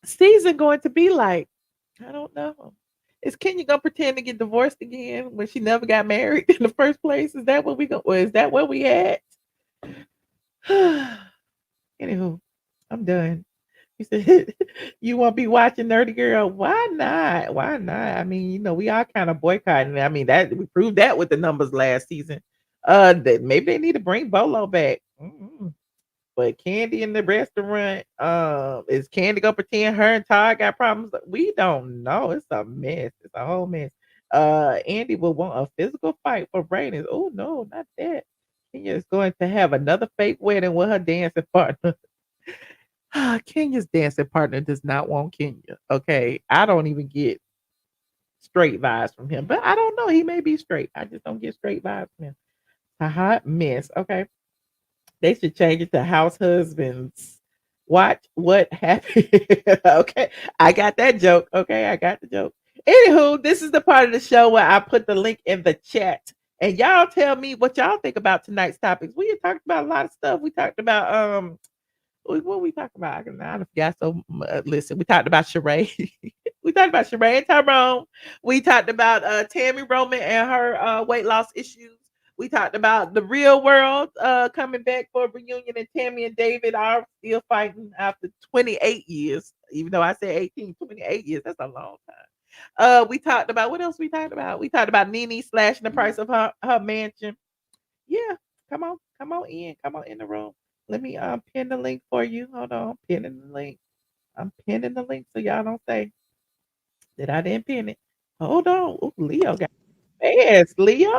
season going to be like? I don't know. Is Kenya gonna pretend to get divorced again when she never got married in the first place? Is that what we go? Or is that where we at? Anywho, I'm done. You said you won't be watching Nerdy Girl. Why not? Why not? I mean, we are kind of boycotting it. I mean, that we proved that with the numbers last season. Maybe they need to bring Bolo back. But Candy in the restaurant, is Candy gonna pretend her and Todd got problems? We don't know. It's a mess. It's a whole mess. Andy will want a physical fight for ratings. Oh no, not that. Kenya is going to have another fake wedding with her dancing partner. Kenya's dancing partner does not want Kenya. Okay, I don't even get straight vibes from him, but I don't know. He may be straight. I just don't get straight vibes from him. A hot mess. Okay. They should change it to house husbands. Watch what happened. Okay. I got that joke. Okay. I got the joke. Anywho, this is the part of the show where I put the link in the chat. And y'all tell me what y'all think about tonight's topics. We had talked about a lot of stuff. We talked about what we talked about? I forgot so much. Listen, we talked about Sheree. We talked about Sheree and Tyrone. We talked about Tammy Roman and her weight loss issues. We talked about the real world coming back for a reunion, and Tammy and David are still fighting after 28 years. Even though I said 18, 28 years, that's a long time. We talked about what else we talked about? We talked about Nene slashing the price of her mansion. Yeah, come on in the room. Let me pin the link for you. Hold on, pinning the link. I'm pinning the link so y'all don't say that I didn't pin it. Hold on. Ooh, Leo got fast. Leo?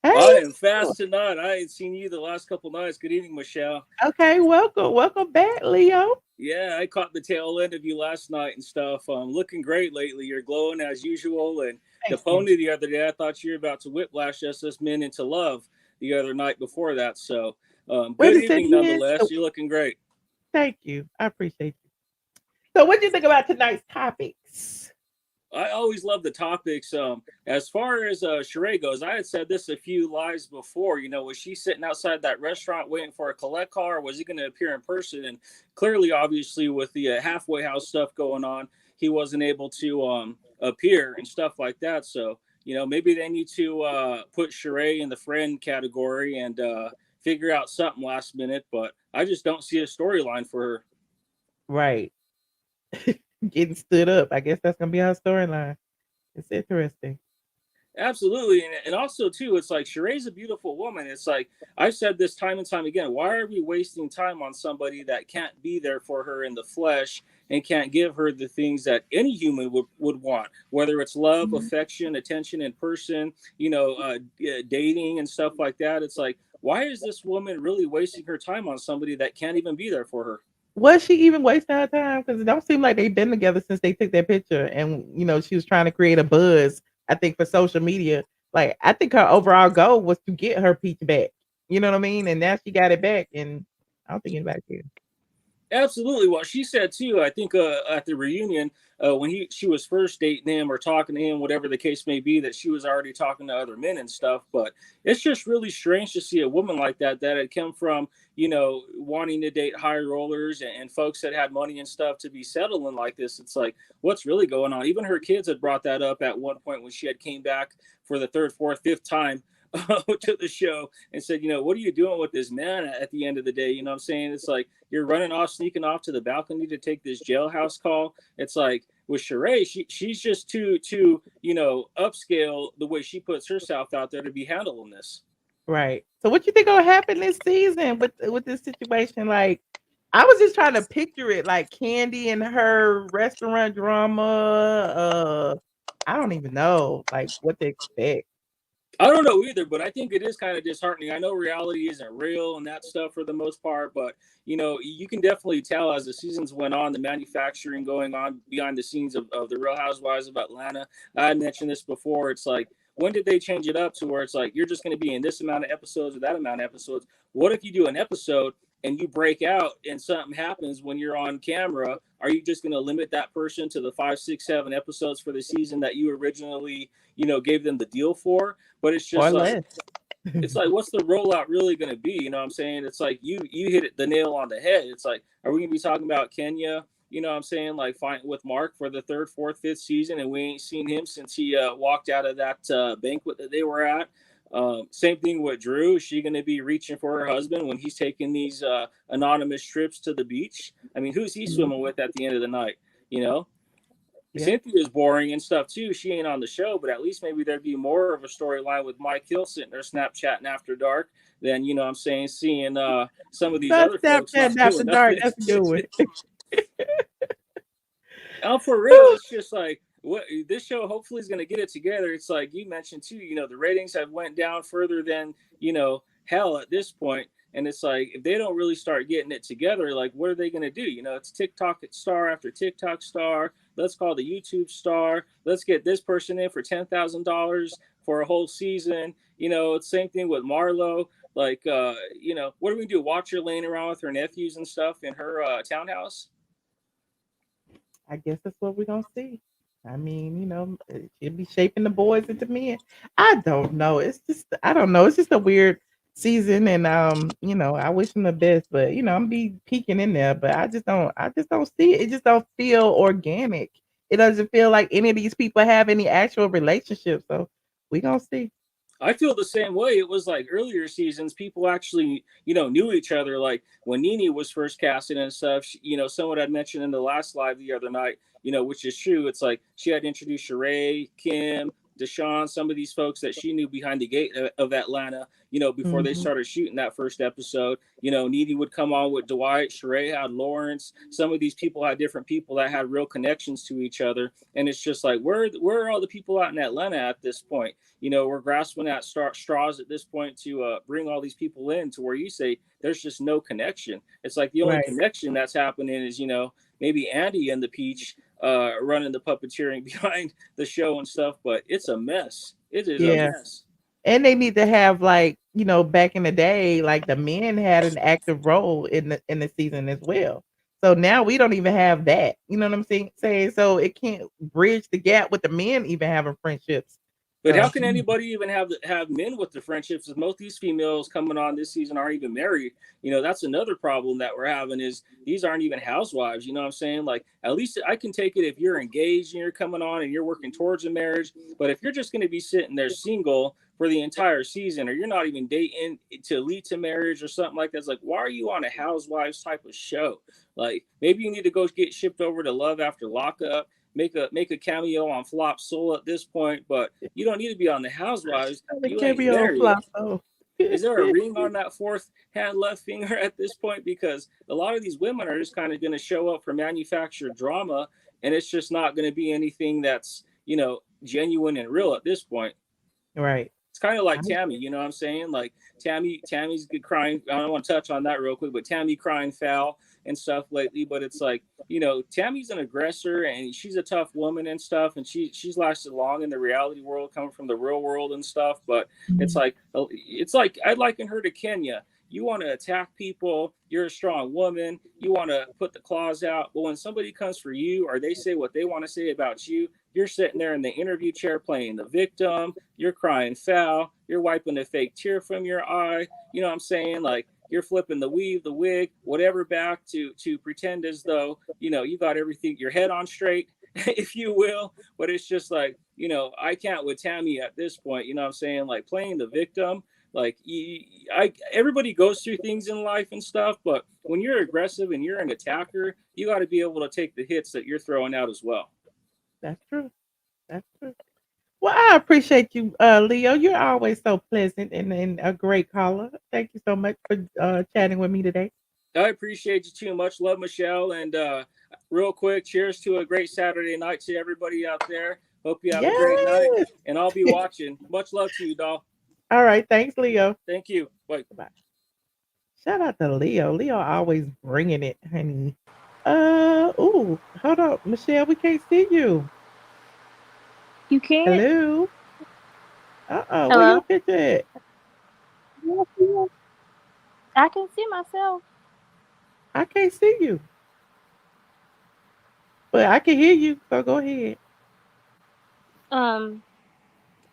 I Hey. am fast tonight. I ain't seen you the last couple nights. Good evening, Michelle. Okay, welcome. Welcome back, Leo. Yeah, I caught the tail end of you last night and stuff. Looking great lately. You're glowing as usual. And the Thank you. pony the other day, I thought you were about to whiplash us men into love the other night before that. So What good is it evening again? nonetheless. You're looking great. Thank you. I appreciate you. So what do you think about tonight's topics? I always love the topics. As far as Sheree goes, I had said this a few lives before. You know, was she sitting outside that restaurant waiting for a collect car, or was he going to appear in person? And clearly, obviously, with the halfway house stuff going on, he wasn't able to appear and stuff like that. So, you know, maybe they need to put Sheree in the friend category and figure out something last minute. But I just don't see a storyline for her. Right. Getting stood up. I guess that's gonna be our storyline. It's interesting. Absolutely. And also, too, it's like Sheree's a beautiful woman. It's like I've said this time and time again. Why are we wasting time on somebody that can't be there for her in the flesh and can't give her the things that any human would want, whether it's love, affection, attention in person, dating and stuff like that? It's like, why is this woman really wasting her time on somebody that can't even be there for her? Was she even wasting her time? Because it don't seem like they've been together since they took that picture. And she was trying to create a buzz, I think, for social media. Like, I think her overall goal was to get her peach back. You know what I mean? And now she got it back, and I don't think anybody cares. Absolutely. Well, she said too, I think at the reunion, when she was first dating him or talking to him, whatever the case may be, that she was already talking to other men and stuff. But it's just really strange to see a woman like that had come from, wanting to date high rollers and folks that had money and stuff to be settling like this. It's like, what's really going on? Even her kids had brought that up at one point when she had came back for the third, fourth, fifth time to the show and said, what are you doing with this man at the end of the day? You know what I'm saying? It's like you're running off, sneaking off to the balcony to take this jailhouse call. It's like with Sheree, she's just too upscale the way she puts herself out there to be handling this. Right. So what you think gonna happen this season with this situation? Like, I was just trying to picture it, like Candy and her restaurant drama. I don't even know like what to expect. I don't know either, but I think it is kind of disheartening. I know reality isn't real and that stuff for the most part, but you can definitely tell as the seasons went on, the manufacturing going on behind the scenes of the Real Housewives of Atlanta. I had mentioned this before. It's like, when did they change it up to where it's like you're just going to be in this amount of episodes or that amount of episodes? What if you do an episode and you break out and something happens when you're on camera? Are you just going to limit that person to the 5, 6, 7 episodes for the season that you originally, gave them the deal for? But it's just Or like, less. it's like, what's the rollout really going to be? You know what I'm saying? It's like you hit the nail on the head. It's like, are we going to be talking about Kenya? You know what I'm saying? Like fight with Mark for the 3rd, 4th, 5th season, and we ain't seen him since he walked out of that banquet that they were at. Same thing with Drew. Is she going to be reaching for her husband when he's taking these anonymous trips to the beach? I mean, who's he swimming with at the end of the night? Yeah. Cynthia's boring and stuff too. She ain't on the show, but at least maybe there'd be more of a storyline with Mike Hill sitting there Snapchatting after dark than, I'm saying, seeing some of these Not other folks not Snapchat after doing dark. nothing. That's a good one. For real, it's just like what this show hopefully is going to get it together. It's like you mentioned too, the ratings have went down further than, hell at this point. And it's like, if they don't really start getting it together, like, what are they going to do? It's TikTok star after TikTok star. Let's call the YouTube star. Let's get this person in for $10,000 for a whole season. It's same thing with Marlo. Like, what are we going to do? Watch her laying around with her nephews and stuff in her townhouse? I guess that's what we're gonna see. I mean, she'll be shaping the boys into men. I don't know. I don't know. It's just a weird season, and I wish them the best, but I'm be peeking in there, but I just don't see it. It just don't feel organic. It doesn't feel like any of these people have any actual relationships. So we gonna see. I feel the same way. It was like earlier seasons, people actually, knew each other. Like when Nene was first casted and stuff, someone had mentioned in the last live the other night, which is true. It's like she had introduced Sheree, Kim, Deshaun, some of these folks that she knew behind the gate of Atlanta, before they started shooting that first episode. Nene would come on with Dwight, Sheree had Lawrence. Some of these people had different people that had real connections to each other. And it's just like, where are all the people out in Atlanta at this point? We're grasping at straws at this point to bring all these people in to where you say there's just no connection. It's like the only connection that's happening is, maybe Andy and the Peach running the puppeteering behind the show and stuff, but it's a mess. It is a mess. And they need to have, like, back in the day, like the men had an active role in the season as well. So now we don't even have that. You know what I'm saying? So it can't bridge the gap with the men even having friendships. But how can anybody even have men with the friendships if most of these females coming on this season aren't even married? That's another problem that we're having is these aren't even housewives. You know what I'm saying? Like, at least I can take it if you're engaged and you're coming on and you're working towards a marriage. But if you're just going to be sitting there single for the entire season, or you're not even dating to lead to marriage or something like that, it's like, why are you on a Housewives type of show? Like, maybe you need to go get shipped over to Love After Lockup. Make a cameo on Flop Soul at this point, but you don't need to be on the Housewives. You ain't married. Is there a ring on that fourth hand left finger at this point? Because a lot of these women are just kind of going to show up for manufactured drama, and it's just not going to be anything that's genuine and real at this point. Right. It's kind of like Tammy, you know what I'm saying? Like Tammy's good crying. I don't want to touch on that real quick, but Tammy crying foul and stuff lately. But it's like, Tammy's an aggressor and she's a tough woman and stuff. And she's lasted long in the reality world, coming from the real world and stuff. But it's like I'd liken her to Kenya. You want to attack people. You're a strong woman. You want to put the claws out. But when somebody comes for you or they say what they want to say about you, you're sitting there in the interview chair playing the victim. You're crying foul. You're wiping a fake tear from your eye. You know what I'm saying? Like, you're flipping the weave, the wig, whatever back to pretend as though, you got everything, your head on straight, if you will. But it's just like, I can't with Tammy at this point, you know what I'm saying? Like, playing the victim. Like, everybody goes through things in life and stuff, but when you're aggressive and you're an attacker, you got to be able to take the hits that you're throwing out as well. That's true. That's true. Well, I appreciate you, Leo. You're always so pleasant and a great caller. Thank you so much for chatting with me today. I appreciate you too. Much love, Michelle. And real quick, cheers to a great Saturday night to everybody out there. Hope you have a great night. And I'll be watching. Much love to you, doll. All right. Thanks, Leo. Thank you. Bye. Bye. Shout out to Leo. Leo always bringing it, honey. Hold up, Michelle. We can't see you. You can't. Hello. Where your picture at? I can see myself. I can't see you, but I can hear you. So go ahead.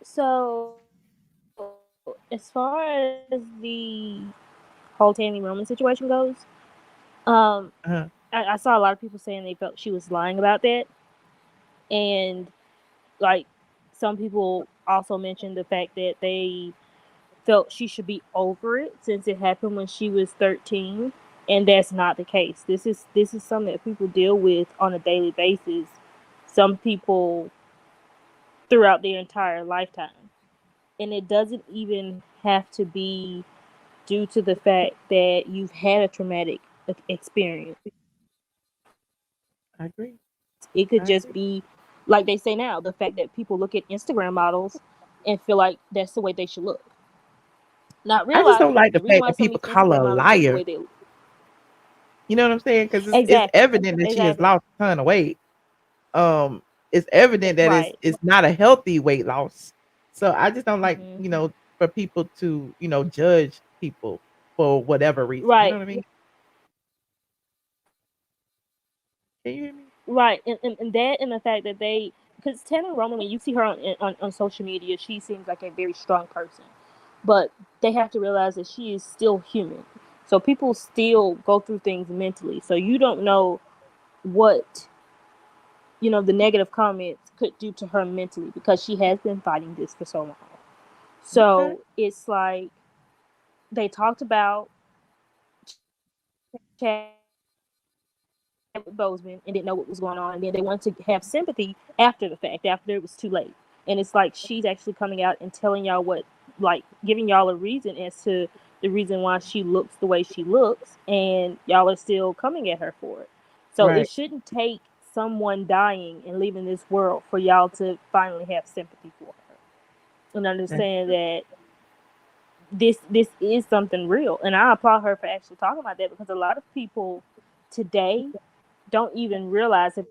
So as far as the whole Tammy Roman situation goes, I saw a lot of people saying they felt she was lying about that, and like some people also mentioned the fact that they felt she should be over it since it happened when she was 13, and that's not the case. This is something that people deal with on a daily basis. Some people throughout their entire lifetime, and it doesn't even have to be due to the fact that you've had a traumatic experience. I agree. It could just be, like they say now, the fact that people look at Instagram models and feel like that's the way they should look. Not realizing I just don't like the reason fact why that some of people these call Instagram her a models look the liar. way they look. You know what I'm saying? Because it's Exactly. evident that she has Exactly. lost a ton of weight. It's evident that Right. it's not a healthy weight loss. So I just don't like, Mm-hmm. for people to, judge people for whatever reason. You know Right. what I mean? Can you hear me? Right. And that, and the fact that because Tammy Roman, when you see her on social media, she seems like a very strong person. But they have to realize that she is still human. So people still go through things mentally. So you don't know what, the negative comments could do to her mentally, because she has been fighting this for so long. So it's like they talked about Chadwick Boseman and didn't know what was going on, and then they wanted to have sympathy after the fact, after it was too late. and it's like she's actually coming out and telling y'all what, like giving y'all a reason as to the reason why she looks the way she looks, and y'all are still coming at her for it. So Right. it shouldn't take someone dying and leaving this world for y'all to finally have sympathy for her and understand that this is something real. And I applaud her for actually talking about that, because a lot of people today don't even realize if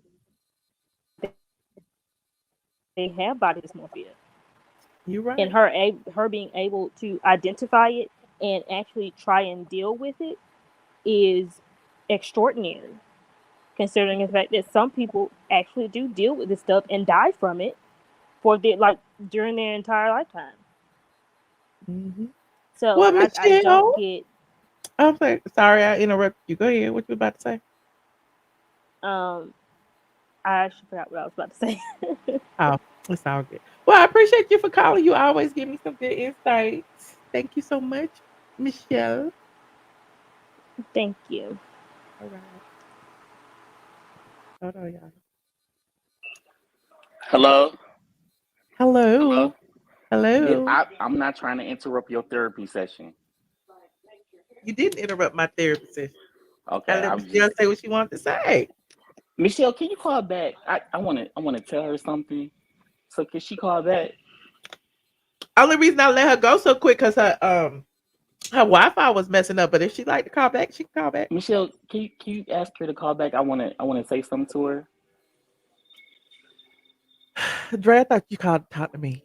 they have body dysmorphia. You're right. And her being able to identify it and actually try and deal with it is extraordinary, considering the fact that some people actually do deal with this stuff and die from it for during their entire lifetime. Mm-hmm. So Well, I don't Michelle, get I'm sorry I interrupted you. Go ahead. What you about to say? I actually forgot what I was about to say. Oh, it's all good. Well, I appreciate you for calling. You always give me some good insights. Thank you so much, Michelle. Thank you. All right. Hold on, y'all. Hello. Hello. Hello. I'm not trying to interrupt your therapy session. You didn't interrupt my therapy session. Okay, I let I'm Michelle just say what she wanted to say. Michelle. Can you call back? I want to tell her something. So can she call back? Only reason I let her go so quick because her Wi-Fi was messing up. But if she'd like to call back, she can call back. Michelle, can you ask her to call back? I wanna say something to her. Dre, I thought you called to talk to me.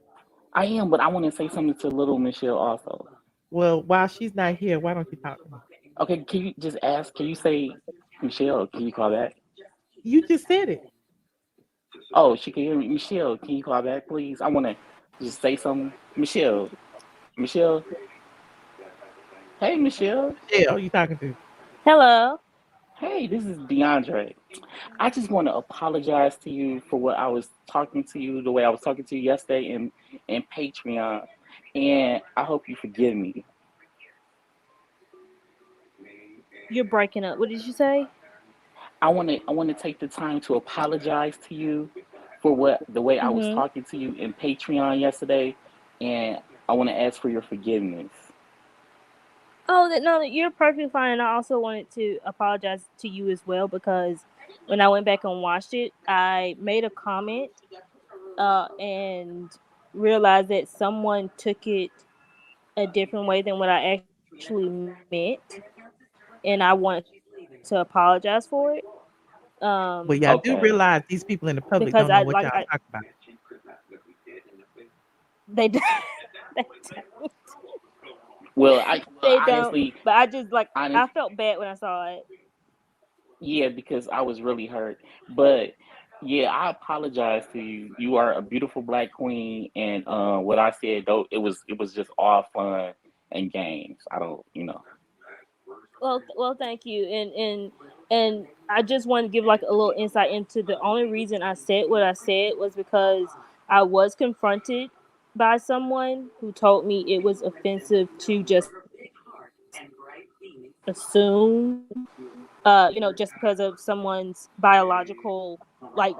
I am, but I want to say something to little Michelle also. Well, while she's not here, why don't you talk to me? Okay, can you just ask? Can you say, Michelle? Can you call back? You just said it. Oh, she can hear me. Michelle, can you call back, please? I want to just say something. Michelle, Michelle. Hey, Michelle. Michelle, you talking to? Hello. Hey, this is DeAndre. I just want to apologize to you for what I was talking to you, the way I was talking to you yesterday in Patreon, and I hope you forgive me. You're breaking up. What did you say? I want to take the time to apologize to you for the way I was Mm-hmm. talking to you in Patreon yesterday, and I want to ask for your forgiveness. Oh, no, you're perfectly fine. I also wanted to apologize to you as well, because when I went back and watched it, I made a comment and realized that someone took it a different way than what I actually meant, and I wanted to apologize for it. Well, y'all do Okay. realize these people in the public Because don't know what y'all talk about. they they Well, I they don't. honestly, But I just I honest, felt bad when I saw it. yeah, because I was really hurt. But yeah, I apologize to you. You are a beautiful black queen, and what I said though, it was just all fun and games. I don't. Well, thank you, and I just want to give a little insight into the only reason I said what I said was because I was confronted by someone who told me it was offensive to just assume, just because of someone's biological,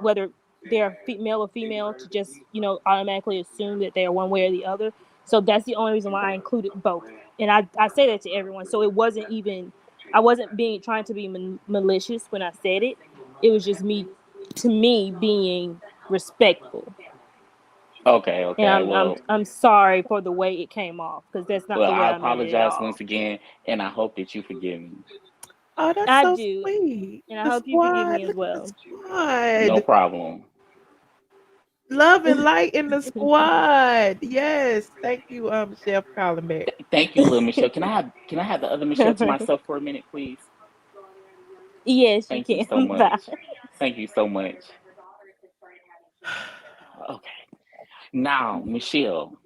whether they're male or female, to just automatically assume that they are one way or the other. So that's the only reason why I included both, and I say that to everyone. So it wasn't even I wasn't being trying to be malicious when I said it. It was just me being respectful. Okay, And okay. I'm sorry for the way it came off, because that's not Well, the way I I meant it at apologize once all. again, and I hope that you forgive me. Oh, that's I so do, sweet. and I The hope you forgive squad. me as Look at the well. No squad. problem. Love and light in the squad. Yes. Thank you, Michelle, for calling back. Thank you, little Michelle. Can I have the other Michelle to myself for a minute, please? Yes, you Thank you so can. Bye. much. Thank you so much. Okay. Now, Michelle,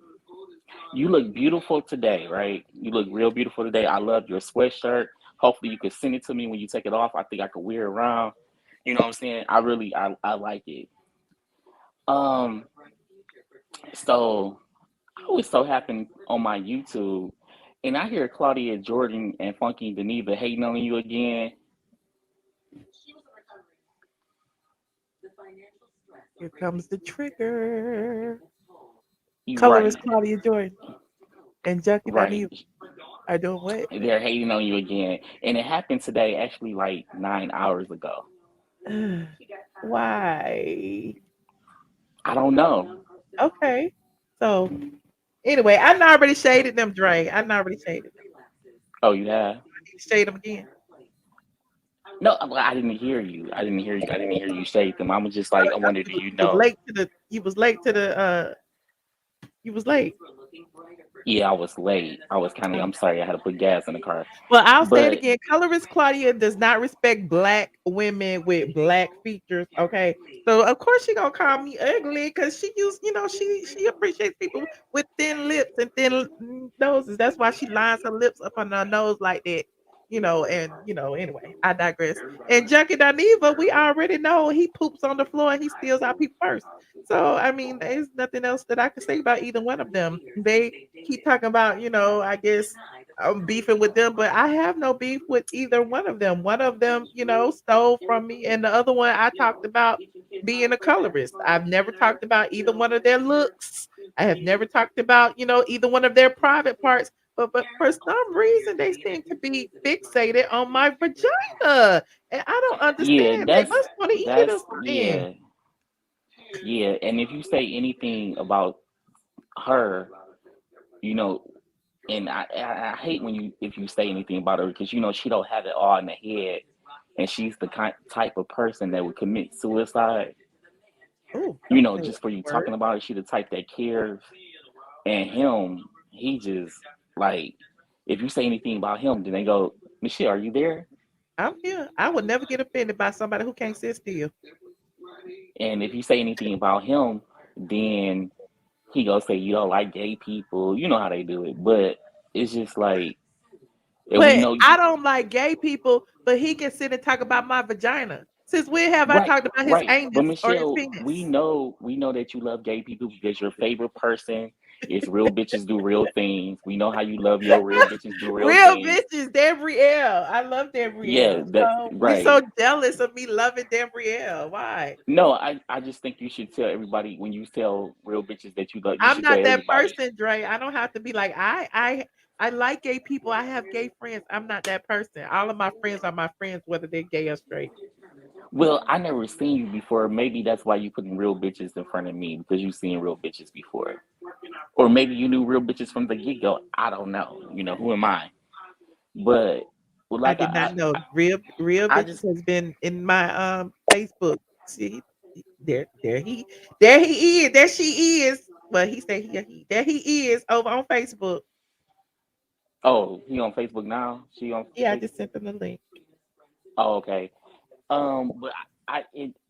you look beautiful today, right? You look real beautiful today. I love your sweatshirt. Hopefully you could send it to me when you take it off. I think I could wear it around. You know what I'm saying? I like it. Um, so I was so happy on my YouTube, and I hear Claudia Jordan and Funky Dineva hating on you again. Here comes the trigger. Colorist Right, Claudia Jordan and Junkie right. Dineva are doing what? They're hating on you again, and it happened today. Actually, like 9 hours ago. Why? I don't know. Okay. So anyway, I done already shaded them, Dre. I done already shaded them. Oh, you have? I need to shade them again. No, I didn't hear you. I didn't hear you. I didn't hear you say them. I was just like, I wonder, do you You was know? late to the. You was late to the. You was late. Yeah, I was late. I was kind of. I'm sorry. I had to put gas in the car. Well, I'll say it But again. Colorist Claudia does not respect black women with black features. Okay, so of course she gonna call me ugly because she used, she appreciates people with thin lips and thin noses. That's why she lines her lips up on her nose like that. Anyway, I digress. And Junkie Dineva, we already know he poops on the floor and he steals our people first. So I mean, there's nothing else that I can say about either one of them. They keep talking about, I guess I'm beefing with them, but I have no beef with either one of them. One of them, stole from me, and the other one I talked about being a colorist. I've never talked about either one of their looks. I have never talked about, either one of their private parts. But for some reason they seem to be fixated on my vagina. And I don't yeah, understand. They must want to eat it or something. yeah, yeah. And if you say anything about her, you know, and I hate when if you say anything about her because she don't have it all in the head, and she's the type of person that would commit suicide. Oh, don't say Just for you that word. talking about it, she the type that cares, and him, he just like if you say anything about him, then they go, Michelle, are you there? I'm here. I would never get offended by somebody who can't sit still. And if you say anything about him, then he gonna say you don't like gay people. You know how they do it, but it's just like, and we But know I don't like gay people, but he can sit and talk about my vagina. Since when have I right, talked about his right. But anus or his Michelle, we penis? know we know that you love gay people because your favorite person is real bitches do real things. We know how you love your real bitches do real Real things. bitches, Gabrielle. I love Yeah, Gabrielle. that So you right. so jealous of me loving Gabrielle. Why? No, I just think you should tell everybody when you tell real bitches that you love, you I'm should tell not that everybody. person, Dre. I don't have to be like I like gay people. I have gay friends. I'm not that person. All of my friends are my friends, whether they're gay or straight. Well, I never seen you before. Maybe that's why you putting real bitches in front of me because you seen real bitches before. Or maybe you knew real bitches from the get go. I don't know. Who am I? But well, I like did not know. Real I bitches just has been in my Facebook. See, there he is. There she is. But he said there he is over on Facebook. oh, he on Facebook now. She on Yeah, I Facebook. just sent him the link. Oh, okay. But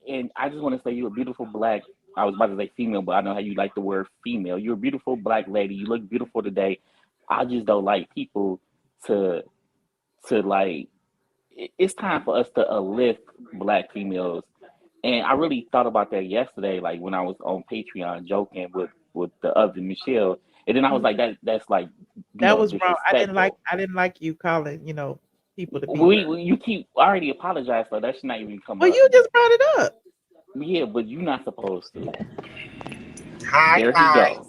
and I just want to say you're a beautiful black. I was about to say female, but I know how you like the word female. You're a beautiful black lady. You look beautiful today. I just don't like people to like. It's time for us to uplift black females. And I really thought about that yesterday, like when I was on Patreon joking with the other Michelle, and then I was Mhm. like, that's like That was wrong. disrespectful. I didn't like you calling, people to be word. You keep I already apologized, so that should not even come Well, up. you just brought it up. Yeah, but you're not supposed to. Hi, There he guys. goes.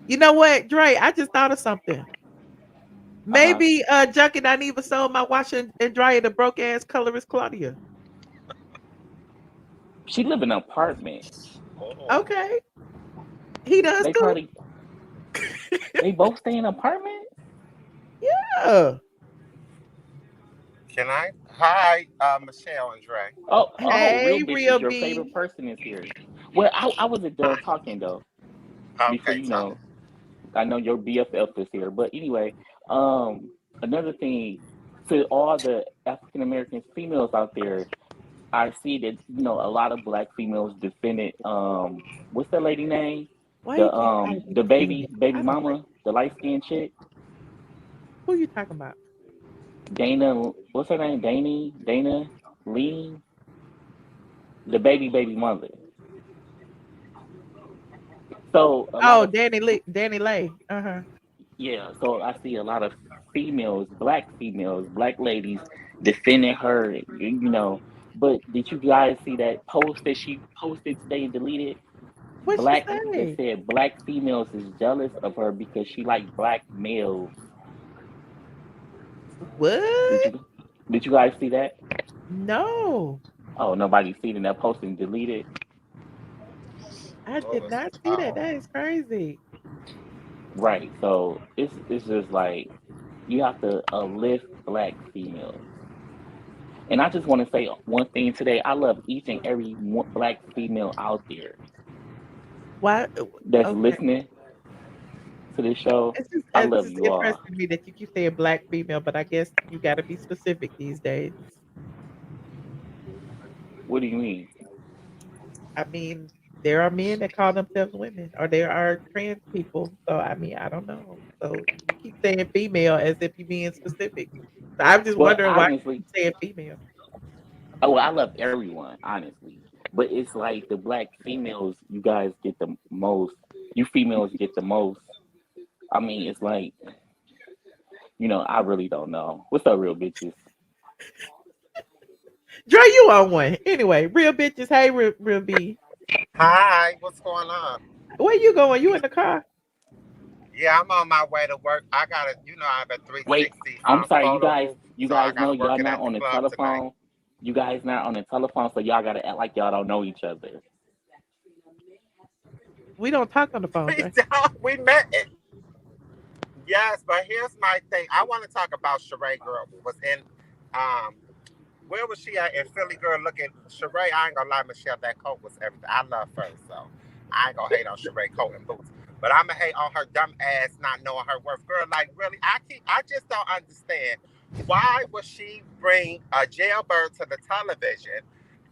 You know what, Dre? I just thought of something. Uh huh. Maybe Junkie not even sold my washer and dryer to broke ass colorist Claudia. She live in an apartment. Oh, Okay. He does They too. probably they both stay in an apartment. Yeah. can I? Hi, Michelle and Dre. Oh, real Hey, bitches. real Your favorite B. person is here. Well, I wasn't done Hi. talking though. Before Okay, talk. I know your BFF is here, but anyway, um, another thing to all the African American females out there, I see that a lot of black females defended what's that lady name? Why you The keep calling me the baby defendant? baby I don't like mama, the light skinned chick, who you talking about. Dana. What's her name? Dana Lee, the baby mother. So a lot Oh, of Danny Lay. Uh-huh. yeah, so I see a lot of females, black ladies defending her, But did you guys see that post that she posted today and deleted? What'd she Black. They say? said black females is jealous of her because she like black males. Did What? you guys see that? No, Oh, nobody seen it. That post and deleted. I did not see that. That is crazy. Right. So it's just like you have to uplift black females. And I just want to say one thing today. I love each and every black female out there Why? that's Okay. listening to this show. I It's love just you all. interesting to me that you keep saying black female, but I guess you got to be specific these days. What do you mean? I mean, there are men that call themselves women, or there are trans people. So I mean, I don't know. So you keep saying female as if you're being specific. So I'm just Well, wondering why you honestly, keep saying female. oh, well, I love everyone, honestly. But it's like the black females, you guys get the most. You females get the most. I mean, it's like, I really don't know. What's up, real bitches? Dre, you on one. Anyway, real bitches. Hey, real B. Hi, what's going on? Where you going? You in the car? Yeah, I'm on my way to work. I got I have a Wait, 360 I'm sorry, you photo guys. booth, You so I guys got know to work y'all it not at the on the club tonight. telephone. You guys not on the telephone, so y'all gotta act like y'all don't know each other. We don't talk on the phone, We Dre. don't. We met it. Yes, but here's my thing. I want to talk about Sheree girl was in um where was she at in Philly girl looking Sheree, I ain't gonna lie, Michelle, that coat was everything. I love her, so I ain't gonna hate on Sheree coat and boots. But I'ma hate on her dumb ass not knowing her worth. Girl, like really, I just don't understand. Why would she bring a jailbird to the television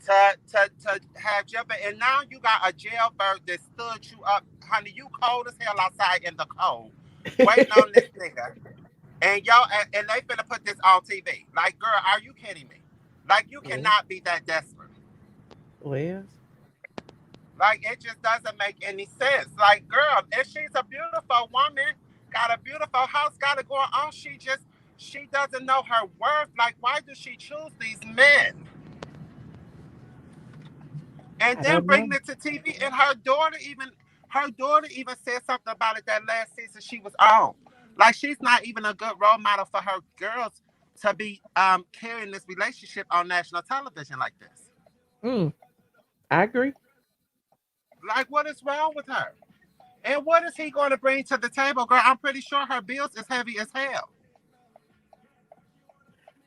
to have jailbird? And now you got a jailbird that stood you up, honey. You cold as hell outside in the cold, waiting on this nigga. And y'all and they finna put this on TV. Like, girl, are you kidding me? Like, you cannot be that desperate. Well, Like, it just doesn't make any sense. Like, girl, if she's a beautiful woman, got a beautiful house, got it going on, she doesn't know her worth. Like, why does she choose these men? And I then don't know. bring it to TV. And her daughter even said something about it that last season she was on. Like, she's not even a good role model for her girls to be carrying this relationship on national television like this. I agree. Like, what is wrong with her? And what is he going to bring to the table, girl? I'm pretty sure her bills is heavy as hell.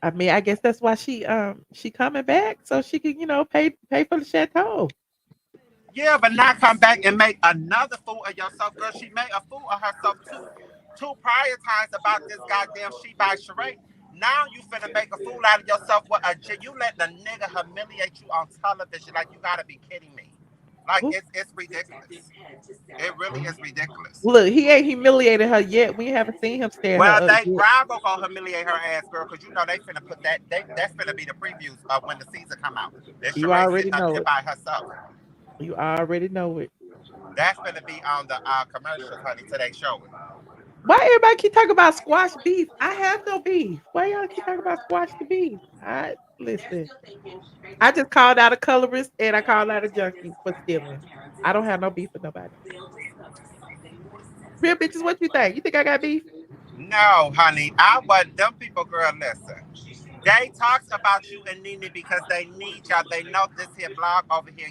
I mean, I guess that's why she coming back so she can pay for the chateau. Yeah, but not come back and make another fool of yourself, girl. She made a fool of herself two prior times about this goddamn she by Sheree. Now you finna make a fool out of yourself with you let the nigga humiliate you on television. Like, you gotta be kidding me. Like, it's ridiculous. It really is ridiculous. Look, he ain't humiliated her yet. We haven't seen him stand her Well, up they yet. Bravo gonna humiliate her ass, girl, because you know they finna put that's finna be the previews of when the season come out. That You Sheree already sitting up know there it. by herself. You already know it. That's gonna be on the commercials, honey, today show it. Why everybody keep talking about squash beef? I have no beef. Why y'all keep talking about squash the beef? I listen. I just called out a colorist and I called out a junkie for stealing. I don't have no beef with nobody. Real bitches, what you think? You think I got beef? No, honey, I want them people, girl. Listen, they talks about you and Nene because they need y'all. They know this here blog over here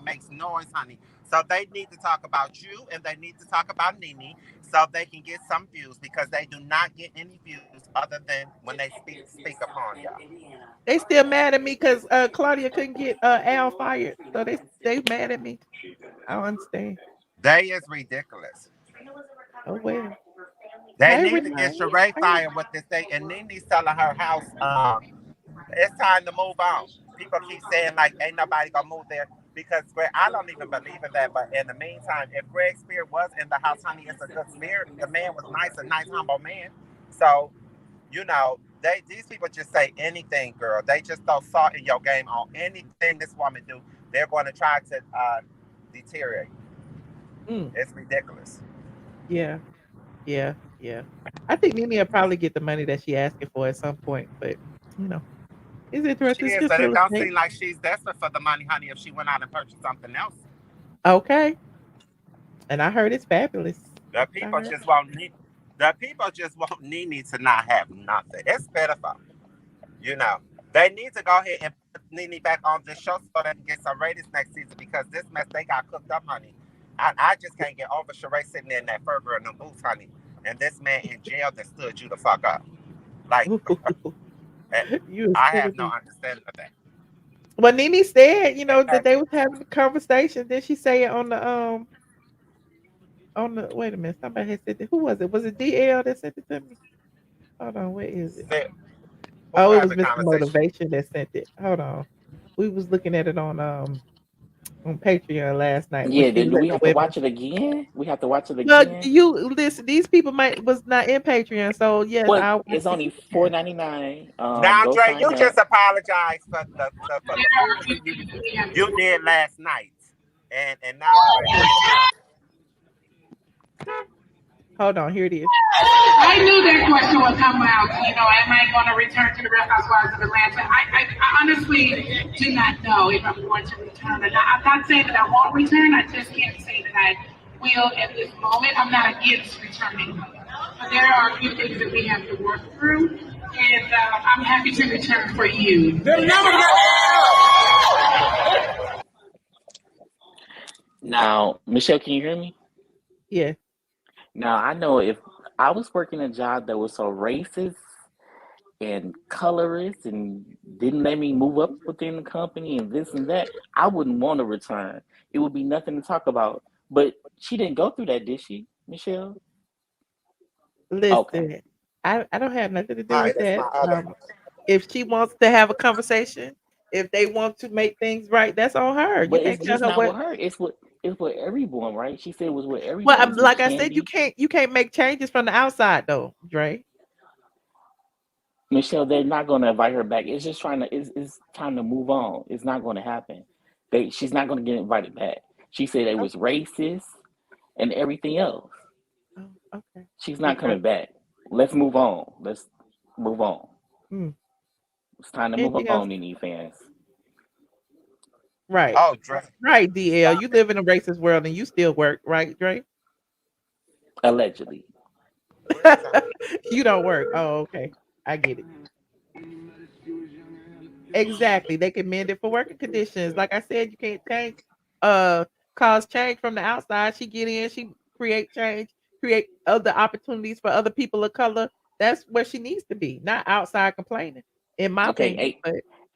makes noise, honey. So they need to talk about you and they need to talk about Nene so they can get some views because they do not get any views other than when they speak upon y'all. They still mad at me because Claudia couldn't get Al fired. So they mad at me. I don't understand. They is ridiculous. Oh well. They Hey need to get Renee. Sheree fired with this thing, and Nene's selling her house. It's time to move on. People keep saying like, ain't nobody gonna move there because Greg, I don't even believe in that. But in the meantime, if Greg Spear was in the house, honey, it's a good spirit. The man was nice, a nice, humble man. So, these people just say anything, girl. They just throw salt in your game on anything this woman do. They're going to try to deteriorate. It's ridiculous. Yeah. Yeah. Yeah. I think Nene will probably get the money that she asking for at some point, but you know, it's She interesting. It's is, just but it real don't estate. seem like she's desperate for the money, honey. If she went out and purchased something else. Okay. And I heard it's fabulous. The people just want Nene to not have nothing. It's pitiful. You know, they need to go ahead and put Nene back on the show so they can get some ratings next season because this mess they got cooked up, honey. I just can't get over Sheree sitting there in that fur girl in them boots, honey. And this man in jail that stood you the fuck up. Like, I have no understanding of that. Well, Nene said, that they was having a conversation. Did she say it on the wait a minute, somebody had said that. Who was it? Was it DL that sent it to me? Hold on, where is it? It was Mr. Motivation that sent it. Hold on. We was looking at it on Patreon last night. Yeah, do we have to watch it again? We have to watch it again. Well, you listen. These people was not in Patreon, so yes, well, it's only $4.99. Now, Dre, you just apologize for the you did last night, and now. Hold on, here it is. I knew that question would come out. Am I going to return to the Real Housewives of Atlanta? I honestly do not know if I'm going to return or not. I'm not saying that I won't return. I just can't say that I will at this moment. I'm not against returning. But there are a few things that we have to work through, and I'm happy to return for you. Now, Michelle, can you hear me? Yeah. Now, I know if I was working a job that was so racist and colorist and didn't let me move up within the company and this and that, I wouldn't want to return. It would be nothing to talk about. But she didn't go through that, did she, Michelle? Listen, okay. I don't have nothing to do with that. If she wants to have a conversation, if they want to make things right, that's on her. But it's just not with her. It's with everyone, right? She said it was with everyone. Well, like I said, you can't make changes from the outside though, Dre. Michelle, they're not going to invite her back. It's just it's time to move on. It's not going to happen. She's not going to get invited back. She said it was racist and everything else. Oh, okay. She's not coming back. Let's move on. Let's move on. It's time to move on, Nene fans. Right. Oh, Dre. Right, DL. You live in a racist world and you still work, right, Dre? Allegedly. You don't work. Oh, okay. I get it. Exactly. They can mend it for working conditions. Like I said, you can't change, cause change from the outside. She get in, she create change, create other opportunities for other people of color. That's where she needs to be, not outside complaining. In my opinion.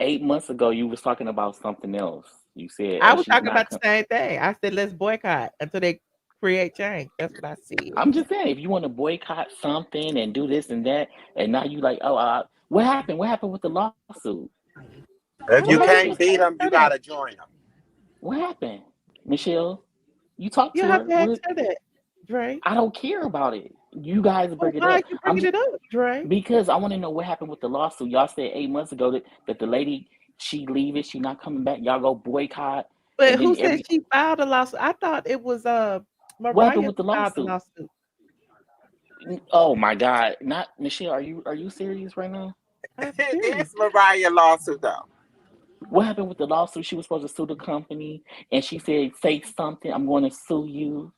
8 months ago, you was talking about something else. You said I was talking about the same thing. I said let's boycott until they create change. That's what I see. I'm just saying, if you want to boycott something and do this and that, and now you like, what happened? What happened with the lawsuit? If you can't beat them, you gotta join them. What happened, Michelle? You talked to her. You have to answer that, Dre. I don't care about it. You guys bring it up. Why you bringing it up, Dre? Because I want to know what happened with the lawsuit. Y'all said 8 months ago that the lady, she leaving, she not coming back. Y'all go boycott. But who said she filed a lawsuit? I thought it was Mariah what happened with the lawsuit? Oh my God! Not Michelle. Are you serious right now? It's Mariah lawsuit though. What happened with the lawsuit? She was supposed to sue the company, and she said, "Say something. I'm going to sue you."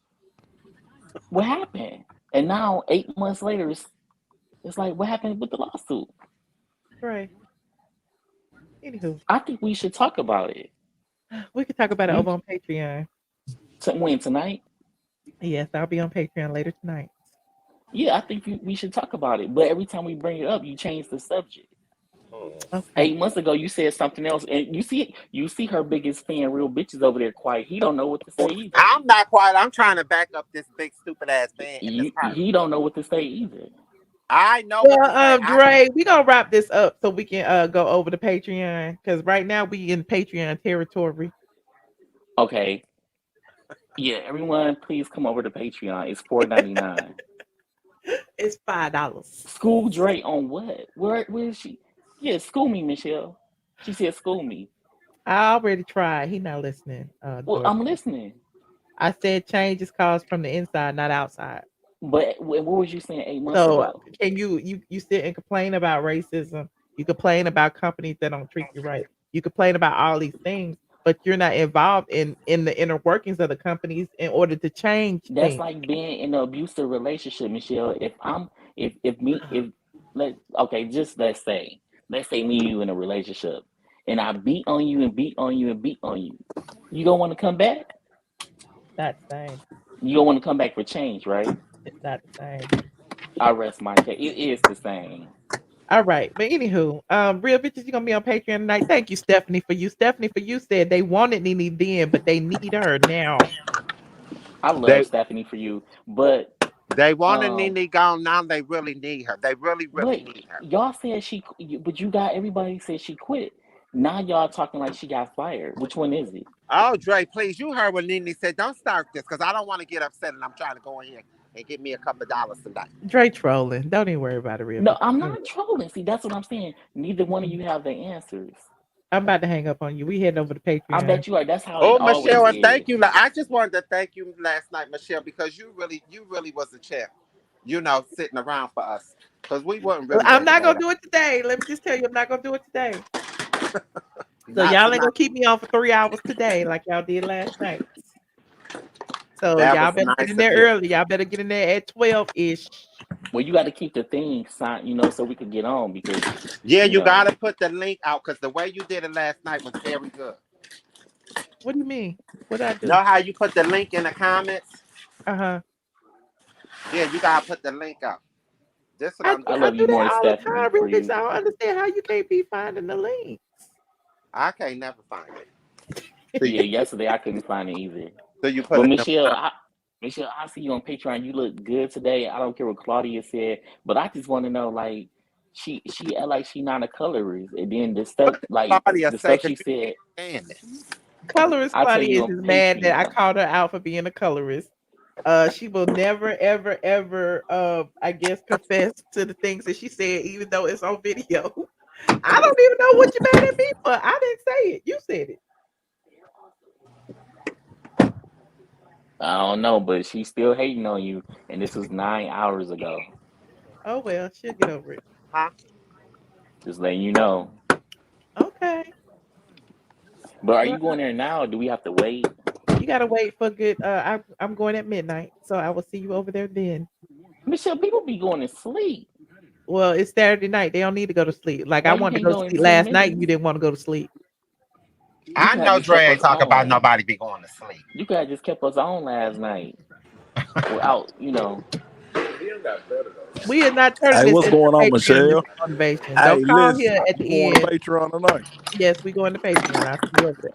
What happened? And now 8 months later, it's like, what happened with the lawsuit? Right. Anywho, I think we should talk about it. We could talk about it over on Patreon. When tonight? Yes, I'll be on Patreon later tonight. Yeah, I think we should talk about it. But every time we bring it up, you change the subject. Okay. 8 months ago, you said something else, and you see her biggest fan, Real Bitches, over there quiet. He don't know what to say either. I'm not quiet. I'm trying to back up this big stupid ass fan. He don't know what to say either. I know. Well, Dre, we gonna wrap this up so we can go over to Patreon because right now we in Patreon territory. Okay. Yeah, everyone, please come over to Patreon. It's $4.99. It's $5. School Dre on what? Where is she? Yeah, school me, Michelle. She said school me. I already tried. He not listening. Well, I'm listening. I said change is caused from the inside, not outside. But what was you saying 8 months ago? Can you sit and complain about racism? You complain about companies that don't treat you right. You complain about all these things. but you're not involved in the inner workings of the companies in order to change That's things. like being in an abusive relationship, Michelle. If let's say me and you in a relationship, and I beat on you and beat on you and beat on you, you don't want to come back. Not the same. You don't want to come back for change, right? It's not the same. I rest my case. It is the same. All right, but anywho, real bitches, you gonna be on Patreon tonight. Thank you, Stephanie, for you. Stephanie, for you said they wanted Nene then, but they need her now. I love Stephanie for you, but they wanted Nene gone. Now they really need her. They really but need her. y'all said but you got everybody said she quit. Now y'all talking like she got fired. Which one is it? Oh, Dre, please, you heard what Nene said. Don't start this because I don't want to get upset and I'm trying to go in here and get me a couple of dollars tonight. Dre trolling. Don't even worry about it, real. No, I'm not trolling. See, that's what I'm saying. Neither one of you have the answers. I'm about to hang up on you. We heading over to Patreon. I bet you are. That's how. Oh, it always Michelle, and is. thank you. I just wanted to thank you last night, Michelle, because you really was a champ. You know, sitting around for us because we weren't really. I'm not gonna do it today. Let me just tell you, I'm not gonna do it today. So y'all ain't gonna keep me on for 3 hours today like y'all did last night. So y'all better get in there early. Y'all better get in there at 12-ish. Well, you got to keep the thing signed, so we can get on because. Yeah, you got to put the link out because the way you did it last night was very good. What do you mean? What did I do? Know how you put the link in the comments? Uh-huh. Yeah, you got to put the link out. This I love you more, Stephanie. I don't understand how you can't be finding the links. I can't never find it. Yeah, yesterday I couldn't find it either. So you put but Michelle, I see you on Patreon. You look good today. I don't care what Claudia said, but I just want to know, like, she act like she not a colorist, and then the stuff she said. Colorist Claudia is just mad that I called her out for being a colorist. She will never, ever, ever, I guess, confess to the things that she said, even though it's on video. I don't even know what you're mad at me for. I didn't say it. You said it. I don't know, but she's still hating on you, and this was 9 hours ago. Oh well, she'll get over it. Huh? Just letting you know. Okay. But are you going there now, or do we have to wait? You gotta wait for good. I'm going at midnight, so I will see you over there then. Michelle, people be going to sleep. Well, it's Saturday night. They don't need to go to sleep. Like I wanted to go to sleep last night. You didn't want to go to sleep. I know Dre ain't talk about nobody be going to sleep. You guys just kept us on last night. Without, We are not turning this. What's going on, Michelle? Motivation. Don't call here at the end. Going to Patreon tonight. Yes, we going to Patreon. I'll see you over there.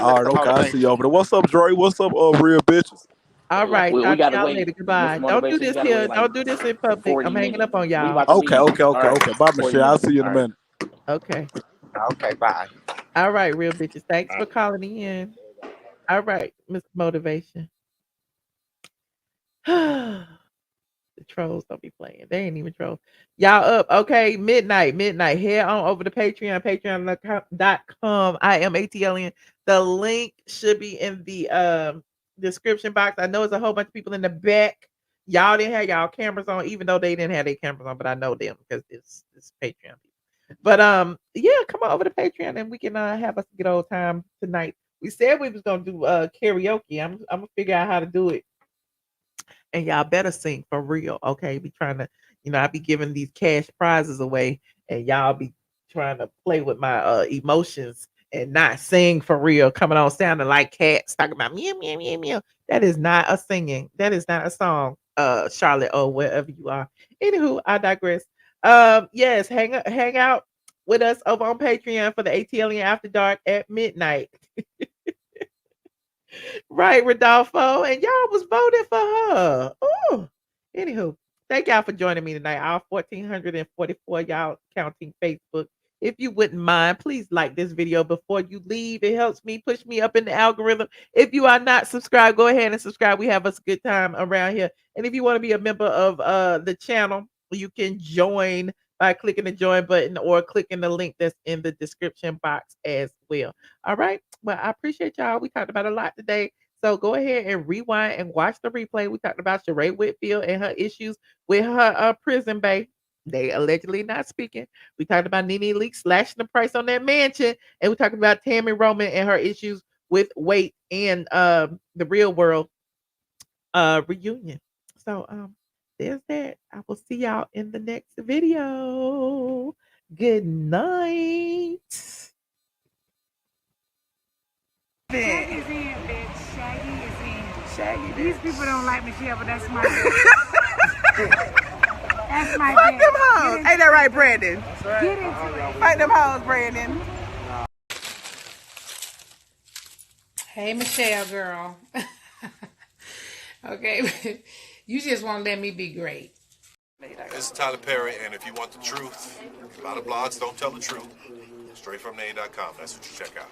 All right, okay, I see you over there. What's up, Dre? What's up, real bitches? All right, we talk gotta to y'all wait. later. Goodbye. Don't do this here. Don't do this in public. I'm hanging up on y'all. Okay. Bye, Michelle. I'll see you in a minute. Okay. Okay, bye. All right, real bitches. Thanks for calling in. All right, Mr. Motivation. The trolls don't be playing. They ain't even trolls. Y'all up. Okay, midnight. Head on over to Patreon, patreon.com. iamATLien. The link should be in the description box. I know it's a whole bunch of people in the back. Y'all didn't have y'all cameras on, even though they didn't have their cameras on, but I know them because it's Patreon. But yeah, come on over to Patreon and we can have us a good old time tonight. We said we was gonna do karaoke. I'm gonna figure out how to do it. And y'all better sing for real, okay? Be trying to, I be giving these cash prizes away, and y'all be trying to play with my emotions and not sing for real, coming on sounding like cats, talking about meow, meow, meow, meow. That is not a singing. That is not a song, Charlotte, or wherever you are. Anywho, I digress. Yes, hang out with us over on Patreon for the ATLien After Dark at midnight. Right, Rodolfo, and y'all was voting for her. Oh, anywho, thank y'all for joining me tonight. All 1,444 y'all counting Facebook. If you wouldn't mind, please like this video before you leave. It helps me push me up in the algorithm. If you are not subscribed, go ahead and subscribe. We have us a good time around here. And if you want to be a member of the channel, you can join by clicking the join button or clicking the link that's in the description box as well. All right. Well, I appreciate y'all. We talked about a lot today. So go ahead and rewind and watch the replay. We talked about Sheree Whitfield and her issues with her prison bae. They allegedly not speaking. We talked about Nene Leakes slashing the price on that mansion, and we talked about Tammy Roman and her issues with weight and the Real World reunion. So there's that. I will see y'all in the next video. Good night. Shaggy's in, bitch. Shaggy is in. Shaggy. These people don't like Michelle, but that's my That's my Fuck them hoes. Ain't that right, Brandon? That's right. Get into it. Fight them hoes, Brandon. Hey, Michelle, girl. Okay, you just want to let me be great. This is Tyler Perry, and if you want the truth, a lot of blogs don't tell the truth. Straight from Nene.com. That's what you check out.